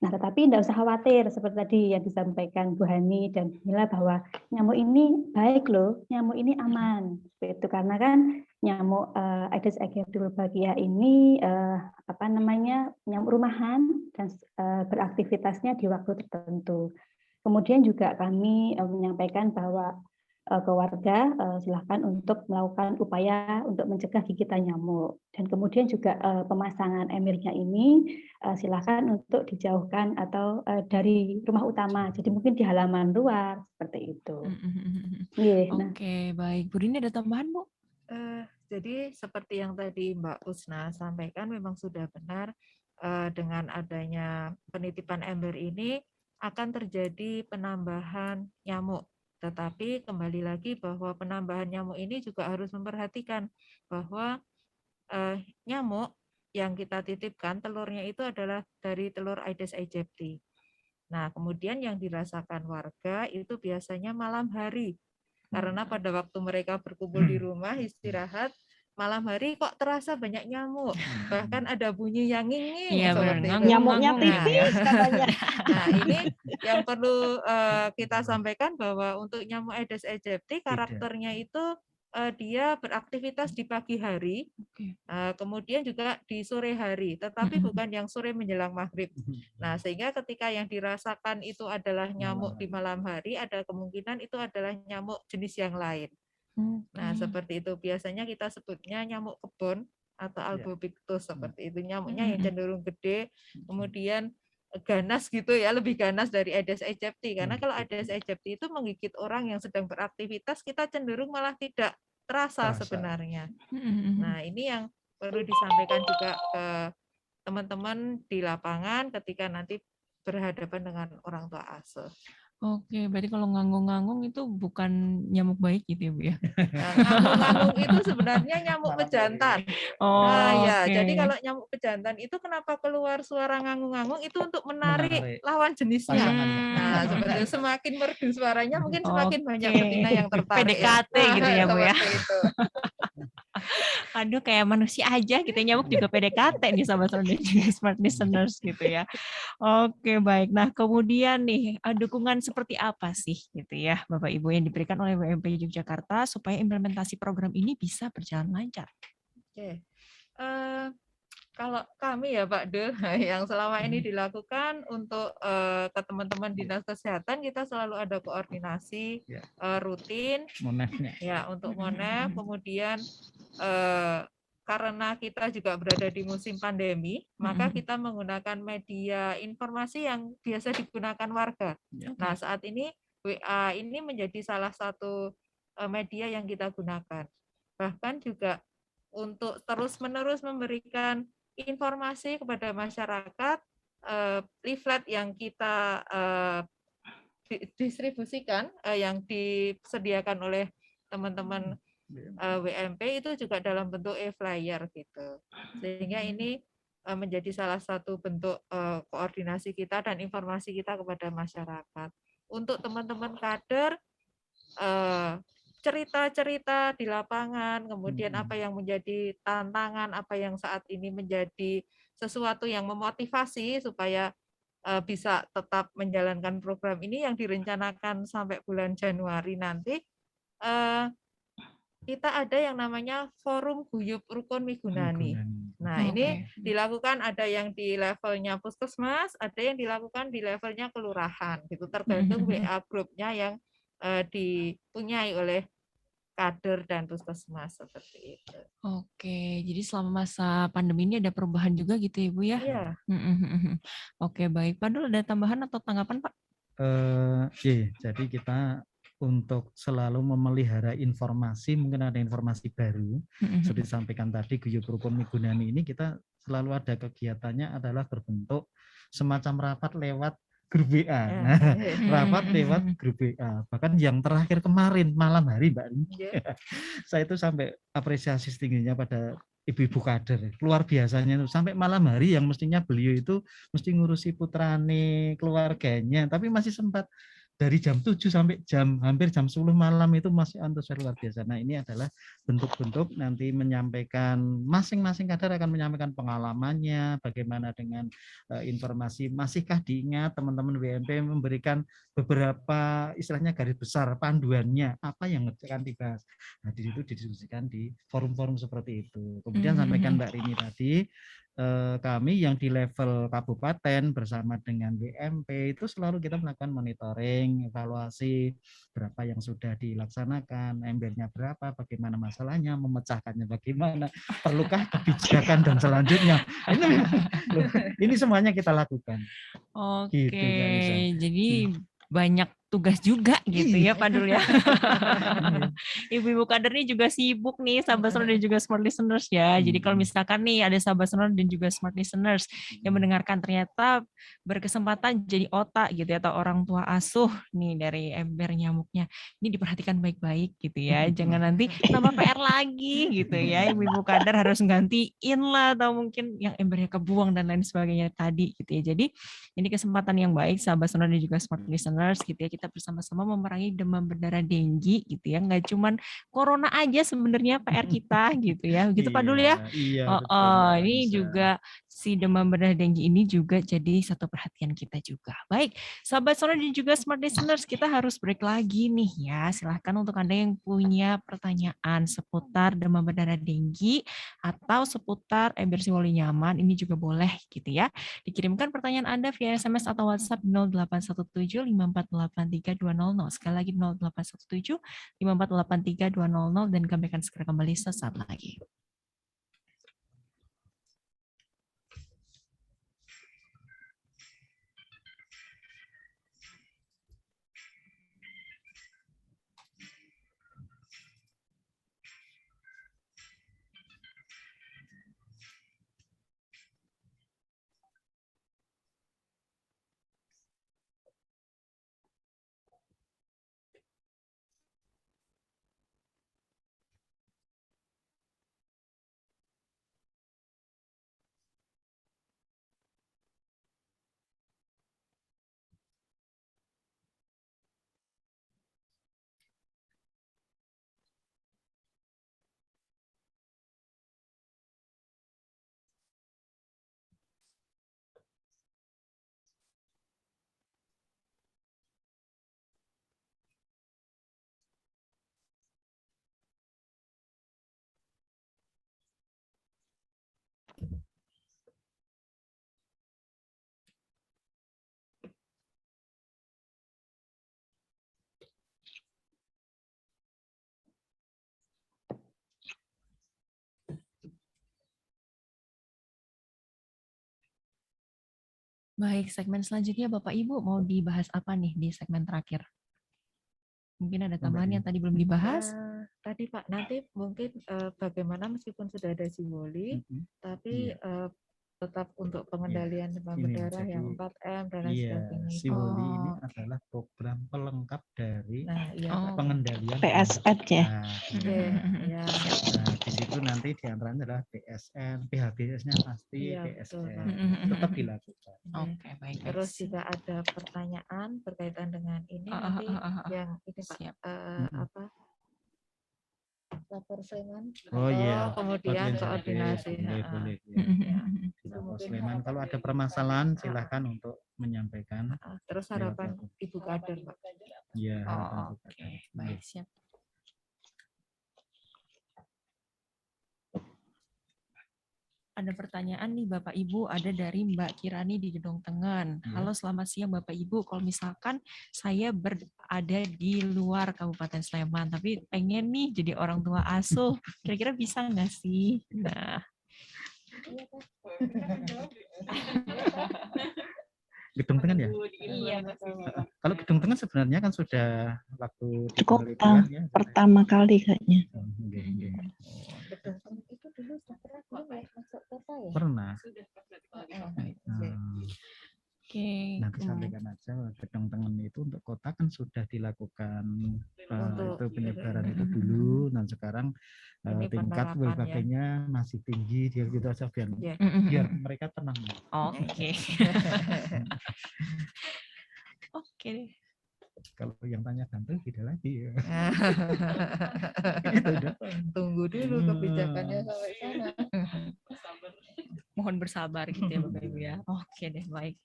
Nah, tetapi tidak usah khawatir seperti tadi yang disampaikan Bu Hani dan Mila bahwa nyamuk ini baik loh, nyamuk ini aman. Seperti itu karena kan nyamuk Aedes aegypti Wolbachia ini nyamuk rumahan dan beraktivitasnya di waktu tertentu. Kemudian juga kami menyampaikan bahwa ke warga silahkan untuk melakukan upaya untuk mencegah gigitan nyamuk, dan kemudian juga pemasangan embernya ini silahkan untuk dijauhkan atau dari rumah utama, jadi mungkin di halaman luar seperti itu. Oke, baik. Bu Rini ada tambahan, Bu? Jadi seperti yang tadi Mbak Usna sampaikan, memang sudah benar dengan adanya penitipan ember ini akan terjadi penambahan nyamuk. Tetapi kembali lagi bahwa penambahan nyamuk ini juga harus memperhatikan bahwa nyamuk yang kita titipkan telurnya itu adalah dari telur Aedes aegypti. Nah, kemudian yang dirasakan warga itu biasanya malam hari. Karena pada waktu mereka berkumpul di rumah istirahat, malam hari kok terasa banyak nyamuk. Bahkan ada bunyi yang nging-nging. Iya, nyamuknya tipis katanya. Nah, ini yang perlu kita sampaikan bahwa untuk nyamuk Aedes aegypti karakternya itu dia beraktivitas di pagi hari, kemudian juga di sore hari, tetapi bukan yang sore menjelang maghrib. Nah, sehingga ketika yang dirasakan itu adalah nyamuk di malam hari, ada kemungkinan itu adalah nyamuk jenis yang lain. Nah, seperti itu. Biasanya kita sebutnya nyamuk kebon atau albopictus seperti itu. Nyamuknya yang cenderung gede, kemudian ganas gitu ya, lebih ganas dari Aedes aegypti. Karena kalau Aedes aegypti itu menggigit orang yang sedang beraktivitas, kita cenderung malah tidak terasa sebenarnya. Nah, ini yang perlu disampaikan juga ke teman-teman di lapangan ketika nanti berhadapan dengan orang tua asuh. Oke, berarti kalau nganggung-nganggung itu bukan nyamuk baik gitu ya, Bu ya? Nah, nganggung-nganggung itu sebenarnya nyamuk pejantan. Nah, ya, jadi kalau nyamuk pejantan itu kenapa keluar suara nganggung-nganggung itu untuk menarik lawan jenisnya. Nah, seperti semakin merdu suaranya mungkin semakin banyak betina yang tertarik. PDKT gitu ya, Bu ya. Itu. Aduh, kayak manusia aja gitu, nyamuk juga PDKT nih sahabat sonor dan juga smart listeners gitu ya. Oke, baik. Nah, kemudian nih, dukungan seperti apa sih gitu ya Bapak Ibu yang diberikan oleh WMP Yogyakarta supaya implementasi program ini bisa berjalan lancar? Oke. Kalau kami ya Pak De, yang selama ini dilakukan untuk ke teman-teman dinas kesehatan, kita selalu ada koordinasi rutin ya untuk Monef. Kemudian karena kita juga berada di musim pandemi, maka kita menggunakan media informasi yang biasa digunakan warga. Nah, saat ini WA ini menjadi salah satu media yang kita gunakan. Bahkan juga untuk terus-menerus memberikan informasi kepada masyarakat, leaflet yang kita distribusikan, yang disediakan oleh teman-teman WMP itu juga dalam bentuk e-flyer gitu. Sehingga ini menjadi salah satu bentuk koordinasi kita dan informasi kita kepada masyarakat. Untuk teman-teman kader, cerita-cerita di lapangan, kemudian apa yang menjadi tantangan, apa yang saat ini menjadi sesuatu yang memotivasi supaya bisa tetap menjalankan program ini yang direncanakan sampai bulan Januari nanti. Kita ada yang namanya Forum Guyub Rukun Migunani. Nah, ini dilakukan ada yang di levelnya puskesmas, ada yang dilakukan di levelnya kelurahan, gitu, tergantung WA grupnya yang dipunyai oleh kader dan puskesmas seperti itu. Oke, jadi selama masa pandemi ini ada perubahan juga gitu ya Bu ya? Iya. Oke, baik. Pak Dul, ada tambahan atau tanggapan Pak? Jadi kita untuk selalu memelihara informasi, mungkin ada informasi baru, seperti disampaikan tadi, Guyub Rukun Migunani ini kita selalu ada kegiatannya adalah berbentuk semacam rapat lewat grup WA. Nah, rapat lewat grup WA. Bahkan yang terakhir kemarin malam hari Mbak Rini, saya itu sampai apresiasi setingginya pada ibu-ibu kader. Luar biasanya itu sampai malam hari yang mestinya beliau itu mesti ngurusi putrane, keluarganya, tapi masih sempat dari jam 7 sampai hampir jam 10 malam itu masih antusias luar biasa. Nah, ini adalah bentuk-bentuk nanti menyampaikan, masing-masing kader akan menyampaikan pengalamannya, bagaimana dengan informasi, masihkah diingat teman-teman WMP memberikan beberapa istilahnya garis besar panduannya, apa yang akan dibahas. Nah, di situ didiskusikan di forum-forum seperti itu. Kemudian sampaikan Mbak Rini tadi, kami yang di level kabupaten bersama dengan WMP itu selalu kita melakukan monitoring, evaluasi berapa yang sudah dilaksanakan, embernya berapa, bagaimana masalahnya, memecahkannya bagaimana, perlukah kebijakan dan selanjutnya. Ini semuanya kita lakukan. Oke, gitu, jadi banyak tugas juga gitu ya Pak Dul ya. Ibu-ibu kader ini juga sibuk nih sahabat sonor dan juga smart listeners ya. Jadi kalau misalkan nih ada sahabat sonor dan juga smart listeners yang mendengarkan ternyata berkesempatan jadi otak gitu ya, atau orang tua asuh nih dari ember nyamuknya, ini diperhatikan baik-baik gitu ya. Jangan nanti tambah PR lagi gitu ya. Ibu-ibu kader harus gantiin lah, atau mungkin yang embernya kebuang dan lain sebagainya tadi gitu ya. Jadi ini kesempatan yang baik sahabat sonor dan juga smart listeners gitu ya. Kita kita bersama-sama memerangi demam berdarah denggi gitu ya. Nggak cuman corona aja sebenarnya PR kita gitu ya. Gitu Pak Dul ya. Iya, betul, Ini Anissa. juga si demam berdarah denggi ini juga jadi satu perhatian kita juga. Baik, sahabat Sonora dan juga Smart Listeners, kita harus break lagi nih ya. Silahkan untuk Anda yang punya pertanyaan seputar demam berdarah denggi atau seputar ember si wali nyaman, ini juga boleh gitu ya. Dikirimkan pertanyaan Anda via SMS atau WhatsApp 0817 5483 200. Sekali lagi 0817 5483 200 dan kami akan segera kembali sesaat lagi. Baik, segmen selanjutnya Bapak Ibu mau dibahas apa nih di segmen terakhir? Mungkin ada tambahan yang tadi belum dibahas? Tadi Pak, nanti mungkin bagaimana meskipun sudah ada Siwoli, tapi tetap untuk pengendalian demam berdarah yang 4M dan lain sebagainya. Siwoli ini adalah program pelengkap dari pengendalian PSN ya. Di situ nanti diantaranya adalah PSN, PHBS-nya pasti PSN, tetap dilakukan. Oke, baik. Terus jika ada pertanyaan berkaitan dengan ini nanti yang ini Pak, apa? Lapor Sleman. Kemudian koordinasi. Boleh. Lapor Sleman. Kalau ada permasalahan silahkan untuk menyampaikan. Terus harapan Ibu Kader, Pak. Iya, harapan Ibu Kader. Oke, baik, siap. Ada pertanyaan nih Bapak Ibu, ada dari Mbak Kirani di Gedong Tengen. Halo, selamat siang Bapak Ibu. Kalau misalkan saya berada di luar Kabupaten Sleman, tapi pengen nih jadi orang tua asuh, kira-kira bisa nggak sih? Nah. Gedung Tengen ya? Iya, betul. Kalau Gedung Tengen sebenarnya kan sudah waktu Cukup ya, pertama kali kayaknya. Itu dulu sudah pernah masuk kota ya? Pernah. Oke. Nanti sampaikan aja Gedung Tengen itu untuk kota kan sudah dilakukan itu penyebaran itu dulu, dan sekarang tingkat berbagai-nya masih tinggi, dia gitu aja biar mereka tenang. Oke. Oke. Kalau yang tanya ganteng tidak lagi. Tunggu dulu kebijakannya sampai sana. Mohon bersabar gitu ya Bapak Ibu ya. Oke deh, baik.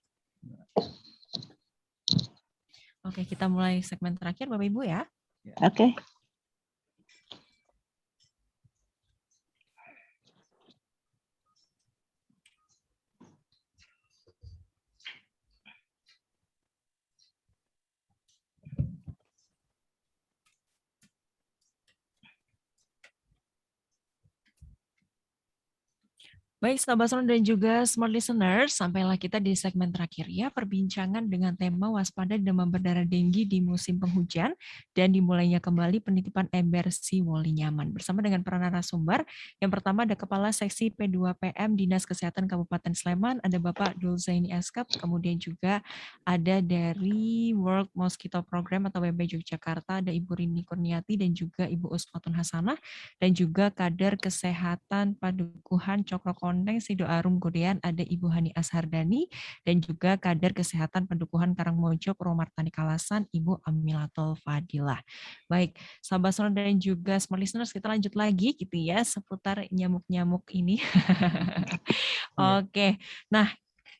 Oke, kita mulai segmen terakhir Bapak Ibu ya. Oke. Baik, sahabat Sonora dan juga Smart Listeners, sampailah kita di segmen terakhir ya, perbincangan dengan tema waspada demam berdarah denggi di musim penghujan dan dimulainya kembali penitipan ember si wali nyaman. Bersama dengan para narasumber, yang pertama ada Kepala Seksi P2PM Dinas Kesehatan Kabupaten Sleman, ada Bapak Dul Zaini Eskap, kemudian juga ada dari World Mosquito Program atau WB Yogyakarta, ada Ibu Rini Kurniati dan juga Ibu Usmatun Hasanah, dan juga kader kesehatan Padukuhan Cokro Kondeng Sidoarum Godean ada Ibu Hani Ashardani dan juga kader kesehatan pendukuhan Karangmojo Purwomartani Kalasan Ibu Amilatul Fadilah. Baik, sahabat sonor dan juga smart listeners, kita lanjut lagi gitu ya seputar nyamuk-nyamuk ini. Oke, nah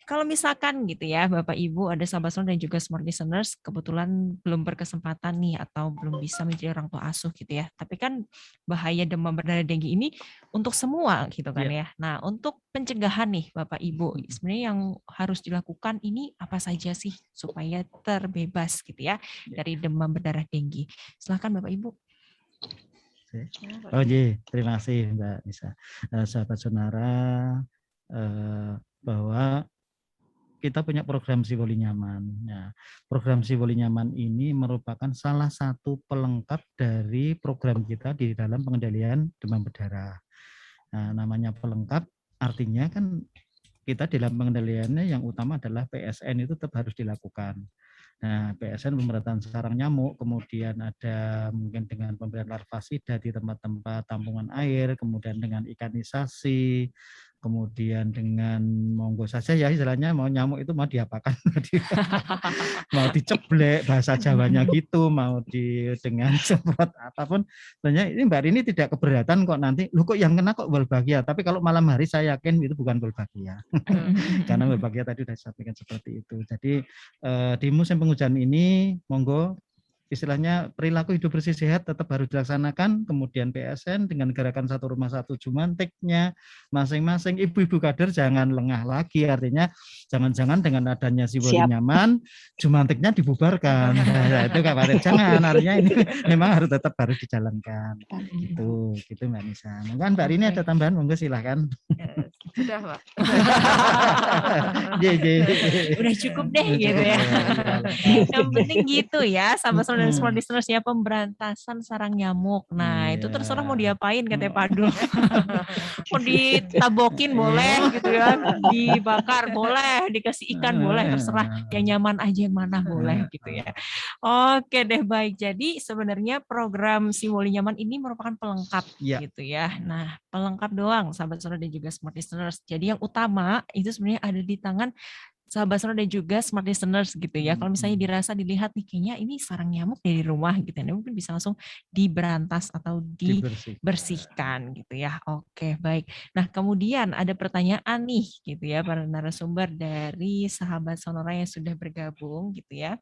kalau misalkan gitu ya Bapak Ibu ada sahabat sonor dan juga smart listeners kebetulan belum berkesempatan nih atau belum bisa menjadi orang tua asuh gitu ya. Tapi kan bahaya demam berdarah dengue ini untuk semua gitu kan ya. Nah, untuk pencegahan nih Bapak Ibu, sebenarnya yang harus dilakukan ini apa saja sih supaya terbebas gitu ya dari demam berdarah dengue. Silakan Bapak Ibu. Oh iya, terima kasih Mbak Nisa. Sahabat Sonara, bahwa kita punya program Si Woli Nyaman. Ya, program Si Woli Nyaman ini merupakan salah satu pelengkap dari program kita di dalam pengendalian demam berdarah. Nah, namanya pelengkap artinya kan kita dalam pengendaliannya yang utama adalah PSN itu tetap harus dilakukan. Nah, PSN pemberantasan sarang nyamuk, kemudian ada mungkin dengan pemberian larvasida di tempat-tempat tampungan air, kemudian dengan ikanisasi, kemudian dengan monggo saja ya istilahnya mau nyamuk itu mau diapakan, mau diceblek bahasa Jawanya gitu, mau dengan semprot apapun. Sebenarnya ini Mbak Rini tidak keberatan kok nanti, lu kok yang kena kok Wolbachia, tapi kalau malam hari saya yakin itu bukan Wolbachia, karena Wolbachia tadi sudah disampaikan seperti itu. Jadi di musim penghujan ini monggo istilahnya perilaku hidup bersih sehat tetap harus dilaksanakan, kemudian PSN dengan gerakan satu rumah satu jumantiknya masing-masing, ibu-ibu kader jangan lengah lagi, artinya jangan-jangan dengan adanya Si Woli Nyaman jumantiknya dibubarkan. Nah, itu Kak jangan, artinya ini memang harus tetap harus dijalankan. Gitu Mbak Nisa. Mungkin Mbak Rini ada tambahan, monggo silahkan. Sudah Pak. Udah cukup deh gitu ya. Yang penting gitu ya sama dan smart listeners ya, pemberantasan sarang nyamuk. Nah, itu terserah mau diapain katanya Pak Dul. Mau ditabokin boleh gitu ya, dibakar boleh, dikasih ikan boleh, terserah. Yang nyaman aja yang mana boleh gitu ya. Oke deh, baik. Jadi sebenarnya program Si Woli Nyaman ini merupakan pelengkap gitu ya. Nah, pelengkap doang sahabat sonor dan juga smart listeners. Jadi yang utama itu sebenarnya ada di tangan sahabat sonor dan juga smart listeners gitu ya. Kalau misalnya dirasa dilihat nih kayaknya ini sarang nyamuk dari rumah gitu ya, mungkin bisa langsung diberantas atau dibersihkan gitu ya. Oke, baik. Nah, kemudian ada pertanyaan nih gitu ya para narasumber dari sahabat sonora yang sudah bergabung gitu ya.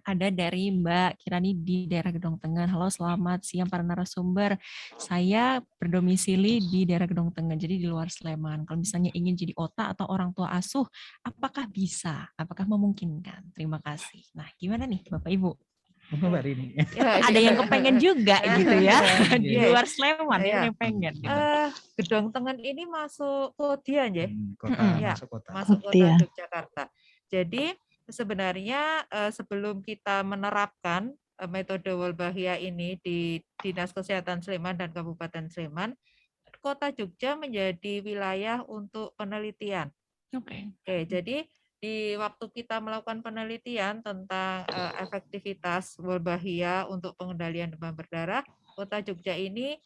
Ada dari Mbak Kirani di daerah Gedong Tengah. Halo, selamat siang para narasumber. Saya berdomisili di daerah Gedong Tengah, jadi di luar Sleman. Kalau misalnya ingin jadi OTA atau orang tua asuh, apakah bisa? Apakah memungkinkan? Terima kasih. Nah, gimana nih Bapak Ibu? Mbak Rini. Ada yang kepengen juga gitu ya di luar Sleman yang pengen. Gitu. Gedong Tengah ini masuk Kodian ya? Masuk kota Yogyakarta. Jadi sebenarnya sebelum kita menerapkan metode Wolbachia ini di Dinas Kesehatan Sleman dan Kabupaten Sleman, Kota Jogja menjadi wilayah untuk penelitian. Oke, jadi di waktu kita melakukan penelitian tentang efektivitas Wolbachia untuk pengendalian demam berdarah, Kota Jogja ini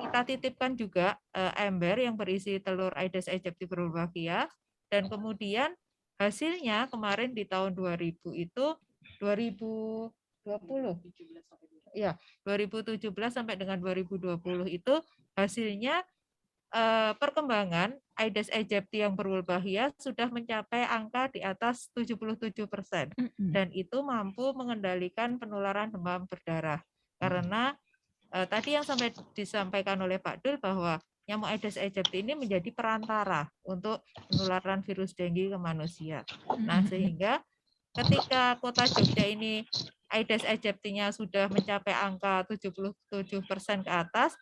kita titipkan juga ember yang berisi telur Aedes aegypti Wolbachia, dan kemudian hasilnya kemarin di tahun 2000 itu 2020 ya 2017 sampai dengan 2020 itu hasilnya perkembangan Aedes aegypti yang berwolbachia sudah mencapai angka di atas 77% dan itu mampu mengendalikan penularan demam berdarah karena tadi yang disampaikan oleh Pak Dul bahwa nyamuk Aedes aegypti ini menjadi perantara untuk penularan virus dengue ke manusia. Nah, sehingga ketika Kota Jogja ini Aedes aegypti-nya sudah mencapai angka 77% ke atas,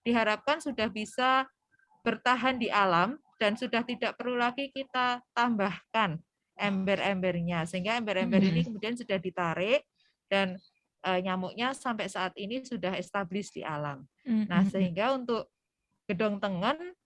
diharapkan sudah bisa bertahan di alam dan sudah tidak perlu lagi kita tambahkan ember-embernya, sehingga ember-ember ini kemudian sudah ditarik dan nyamuknya sampai saat ini sudah establis di alam. Nah, sehingga untuk Gedong Tengen,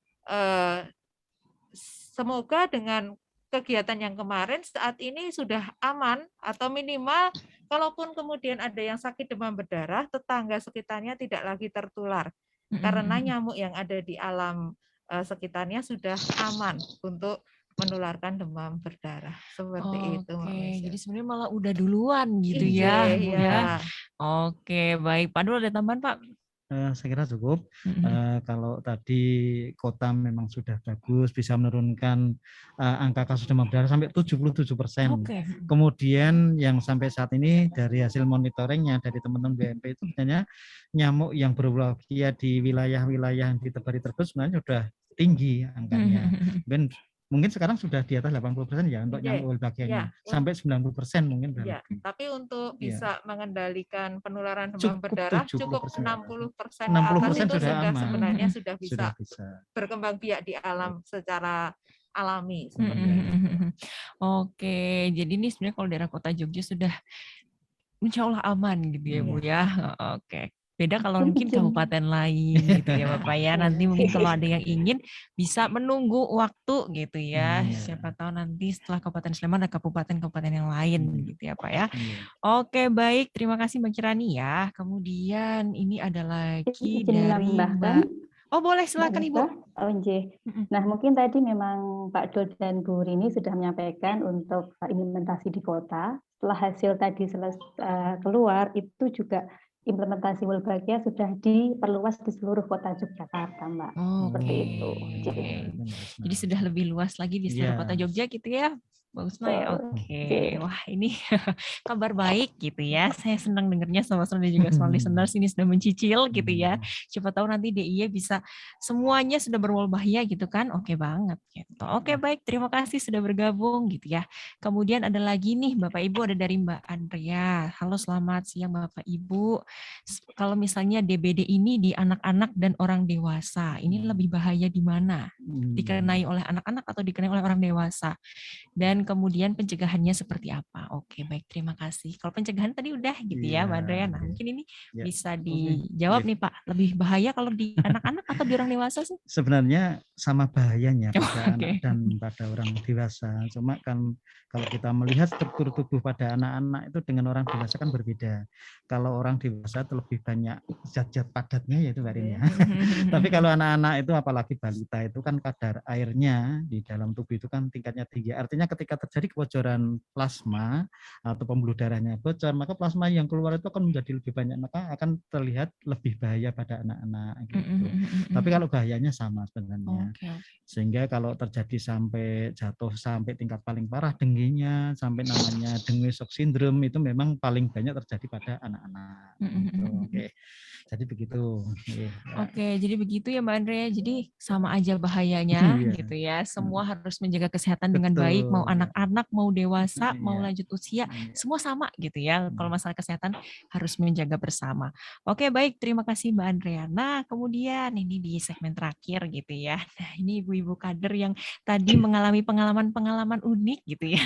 semoga dengan kegiatan yang kemarin saat ini sudah aman atau minimal kalaupun kemudian ada yang sakit demam berdarah, tetangga sekitarnya tidak lagi tertular karena nyamuk yang ada di alam sekitarnya sudah aman untuk menularkan demam berdarah. Seperti itu, Mbak Oke, Misha. jadi sebenarnya malah udah duluan gitu Iya, ya, Bu iya. ya. Oke, baik. Pak Dul ada tambahan, Pak? Saya kira cukup. Kalau tadi kota memang sudah bagus, bisa menurunkan angka kasus demam berdarah sampai 77%. Oke. Kemudian yang sampai saat ini dari hasil monitoringnya dari teman-teman BMP itu sebenarnya nyamuk yang berwolbachia di wilayah-wilayah yang ditebari tersebut sebenarnya sudah tinggi angkanya. Mungkin sekarang sudah di atas 80% ya untuk nyamuk wolbachia-nya. Sampai 90% mungkin. Ya, tapi untuk bisa mengendalikan penularan demam Cukup berdarah 70%. cukup 60% ke 60% atas itu sudah aman. sebenarnya sudah Sudah bisa bisa. berkembang biak di alam secara alami. Oke, jadi ini sebenarnya kalau daerah kota Jogja sudah insya Allah aman gitu ya Bu ya. Oke. Beda kalau mungkin kabupaten lain gitu ya Bapak ya. Nanti mungkin kalau ada yang ingin bisa menunggu waktu gitu ya. Siapa tahu nanti setelah Kabupaten Sleman ada kabupaten-kabupaten yang lain gitu ya Pak ya. Oke, baik. Terima kasih Mbak Kirani ya. Kemudian ini ada lagi dari Mbak. Oh boleh, silakan Ibu. Nah mungkin tadi memang Pak Dul dan Bu Rini sudah menyampaikan untuk implementasi di kota. Setelah hasil tadi keluar, itu juga implementasi wolbachia sudah diperluas di seluruh kota Yogyakarta, Mbak. Seperti itu. Jadi sudah lebih luas lagi di seluruh kota Jogja gitu ya. Bagus Mbak ya. Oke. Wah ini kabar baik gitu ya. Saya senang dengarnya sama-sama dan juga smart listeners ini sudah mencicil gitu ya. Siapa tahu nanti DIY bisa semuanya sudah berwolbachia gitu kan. Oke banget gitu. Oke baik, terima kasih sudah bergabung gitu ya. Kemudian ada lagi nih Bapak Ibu, ada dari Mbak Andrea. Halo selamat siang Bapak Ibu. Kalau misalnya DBD ini di anak-anak dan orang dewasa, ini lebih bahaya di mana? Dikenai oleh anak-anak atau dikenai oleh orang dewasa? Dan kemudian pencegahannya seperti apa? Oke, baik, terima kasih. Kalau pencegahan tadi udah gitu ya, Mbak Andrea. Nah, mungkin ini bisa dijawab nih Pak. Lebih bahaya kalau di anak-anak atau di orang dewasa sih? Sebenarnya sama bahayanya pada anak dan pada orang dewasa. Cuma kan kalau kita melihat struktur tubuh pada anak-anak itu dengan orang dewasa kan berbeda. Kalau orang dewasa itu lebih banyak zat-zat padatnya yaitu Rini. Tapi kalau anak-anak itu apalagi balita itu kan kadar airnya di dalam tubuh itu kan tingkatnya tinggi. Artinya ketika terjadi kebocoran plasma atau pembuluh darahnya bocor, maka plasma yang keluar itu akan menjadi lebih banyak, maka akan terlihat lebih bahaya pada anak-anak gitu. Tapi kalau bahayanya sama sebenarnya. Sehingga kalau terjadi sampai jatuh sampai tingkat paling parah dengginya sampai namanya dengue shock syndrome itu memang paling banyak terjadi pada anak-anak. Oke. Jadi begitu. Oke, jadi begitu ya Mbak Andrea. Jadi sama aja bahayanya gitu ya. Semua harus menjaga kesehatan dengan baik, mau anak-anak, mau dewasa, mau lanjut usia, semua sama gitu ya. Kalau masalah kesehatan harus menjaga bersama. Oke, baik. Terima kasih Mbak Andrea. Nah, kemudian ini di segmen terakhir gitu ya. Nah, ini ibu-ibu kader yang tadi mengalami pengalaman-pengalaman unik gitu ya.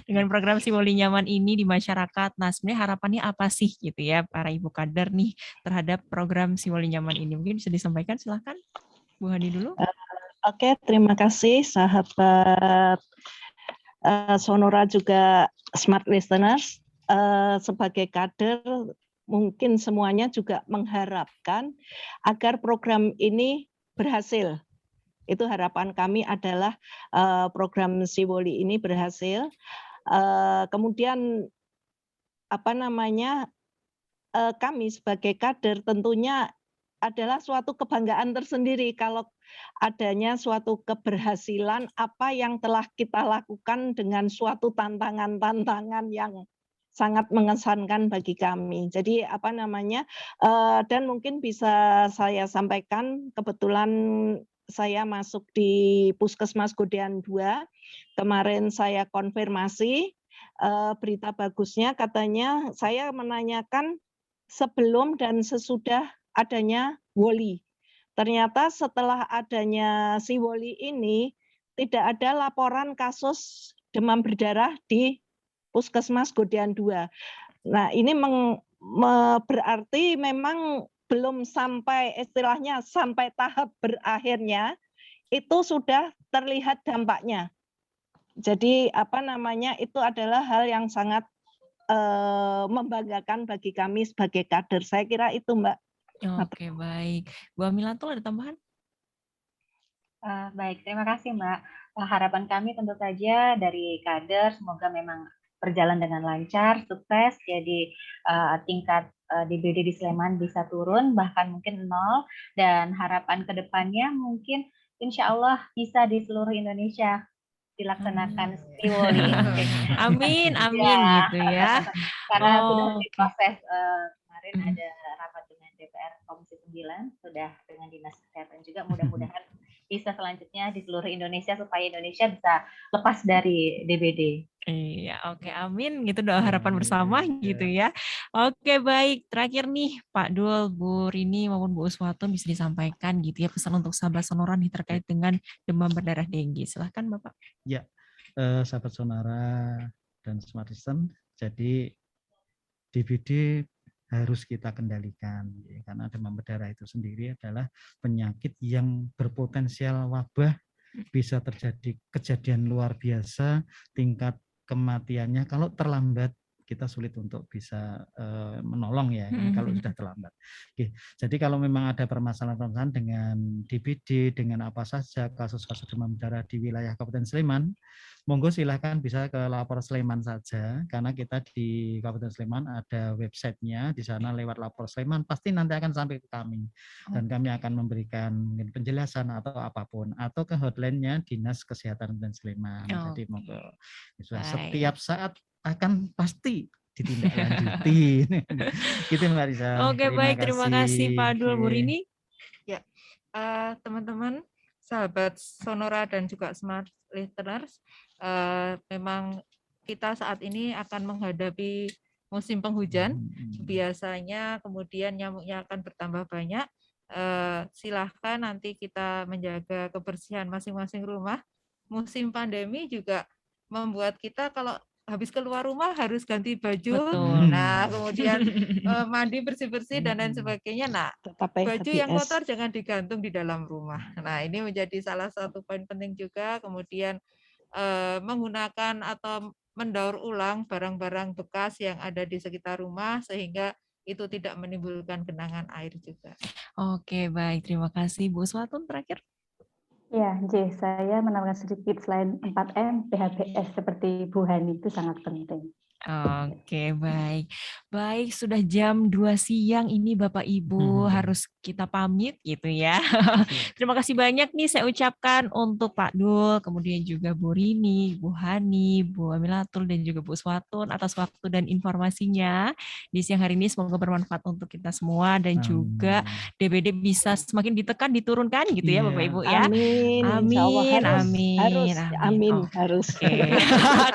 Dengan program Si Woli Nyaman ini di masyarakat. Nah, sebenarnya harapannya apa sih gitu ya para ibu kader nih terhadap program Si Woli Nyaman ini? Mungkin bisa disampaikan, silahkan Bu Hani dulu. Oke, terima kasih sahabat Sonora juga smart listeners. Sebagai kader mungkin semuanya juga mengharapkan agar program ini berhasil. Itu harapan kami adalah program Si Woli ini berhasil. Kemudian kami sebagai kader tentunya adalah suatu kebanggaan tersendiri kalau adanya suatu keberhasilan apa yang telah kita lakukan dengan suatu tantangan-tantangan yang sangat mengesankan bagi kami. Jadi dan mungkin bisa saya sampaikan, kebetulan saya masuk di Puskesmas Godean 2. Kemarin saya konfirmasi, berita bagusnya katanya saya menanyakan sebelum dan sesudah adanya Woli. Ternyata setelah adanya Si Woli ini tidak ada laporan kasus demam berdarah di Puskesmas Godean 2. Nah, ini berarti memang belum sampai istilahnya sampai tahap berakhirnya itu sudah terlihat dampaknya. Jadi itu adalah hal yang sangat membanggakan bagi kami sebagai kader. Saya kira itu Mbak. Oke, baik. Bu Amilantul ada tambahan? Baik, terima kasih Mbak. Harapan kami tentu saja dari kader semoga memang berjalan dengan lancar, sukses. Jadi tingkat DBD di Sleman bisa turun bahkan mungkin 0, dan harapan ke depannya mungkin insya Allah bisa di seluruh Indonesia dilaksanakan Stiwoli. Amin, amin Ya, gitu ya. karena sudah Oke. diproses kemarin ada rapat dengan DPR Komisi 9, sudah dengan Dinas Kesehatan juga, mudah-mudahan bisa selanjutnya di seluruh Indonesia supaya Indonesia bisa lepas dari DBD. Iya, oke, amin. Gitu doa harapan bersama gitu ya. Oke, baik. Terakhir nih, Pak Dul, Bu Rini maupun Bu Uswatun bisa disampaikan gitu ya pesan untuk sahabat Sonora nih terkait dengan demam berdarah dengue. Silahkan Bapak. Ya, sahabat Sonora dan Smart Listen, jadi DBD harus kita kendalikan ya, karena demam berdarah itu sendiri adalah penyakit yang berpotensial wabah, bisa terjadi kejadian luar biasa, tingkat kematiannya kalau terlambat kita sulit untuk bisa menolong ya, ini kalau sudah terlambat. Oke, jadi kalau memang ada permasalahan dengan DBD, dengan apa saja kasus-kasus demam berdarah di wilayah Kabupaten Sleman, monggo silahkan bisa ke Lapor Sleman saja, karena kita di Kabupaten Sleman ada websitenya, di sana lewat Lapor Sleman pasti nanti akan sampai ke kami, dan kami akan memberikan penjelasan atau apapun, atau ke hotline-nya Dinas Kesehatan Kabupaten Sleman. Jadi monggo setiap saat akan pasti ditindaklanjuti. Gitu Mbak Risa. Oke, baik, terima kasih Pak Dul. Bu Rini. Ya, teman-teman, sahabat Sonora dan juga Smart Listeners, memang kita saat ini akan menghadapi musim penghujan. Biasanya kemudian nyamuknya akan bertambah banyak. Silahkan nanti kita menjaga kebersihan masing-masing rumah. Musim pandemi juga membuat kita kalau habis keluar rumah harus ganti baju. Betul. Nah, kemudian mandi bersih-bersih dan lain sebagainya. Nah, baju yang kotor jangan digantung di dalam rumah. Nah, ini menjadi salah satu poin penting juga. Kemudian menggunakan atau mendaur ulang barang-barang bekas yang ada di sekitar rumah sehingga itu tidak menimbulkan genangan air juga. Oke, baik, terima kasih. Bu Uswatun terakhir. Ya, saya menambahkan sedikit selain 4M, PHBS seperti Bu Hani itu sangat penting. Oke, baik. Baik, sudah jam 2 siang ini Bapak Ibu harus kita pamit gitu ya. Terima kasih banyak nih saya ucapkan untuk Pak Dul, kemudian juga Bu Rini, Bu Hani, Bu Amilatul, dan juga Bu Uswatun atas waktu dan informasinya di siang hari ini. Semoga bermanfaat untuk kita semua dan juga DBD bisa semakin ditekan, diturunkan gitu ya Bapak Ibu ya. Amin. Amin, amin, amin. Oke.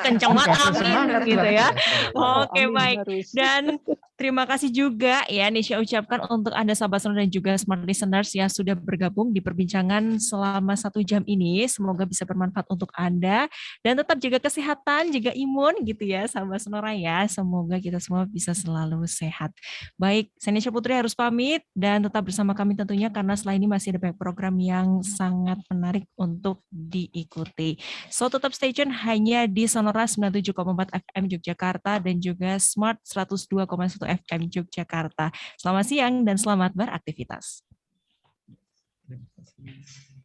Kenceng banget amin gitu ya. Oke, baik. Dan terima kasih juga ya Nisha ucapkan untuk Anda sahabat Sonora dan juga Smart Listeners yang sudah bergabung di perbincangan selama 1 jam ini. Semoga bisa bermanfaat untuk Anda dan tetap jaga kesehatan, jaga imun gitu ya sahabat Sonora ya. Semoga kita semua bisa selalu sehat. Baik, saya Nisha Putri harus pamit dan tetap bersama kami tentunya karena setelah ini masih ada banyak program yang sangat menarik untuk diikuti. So tetap stay tune hanya di Sonora 97,4 FM Yogyakarta dan juga Smart 102,1 FM Yogyakarta. Selamat siang dan selamat beraktivitas. Terima kasih.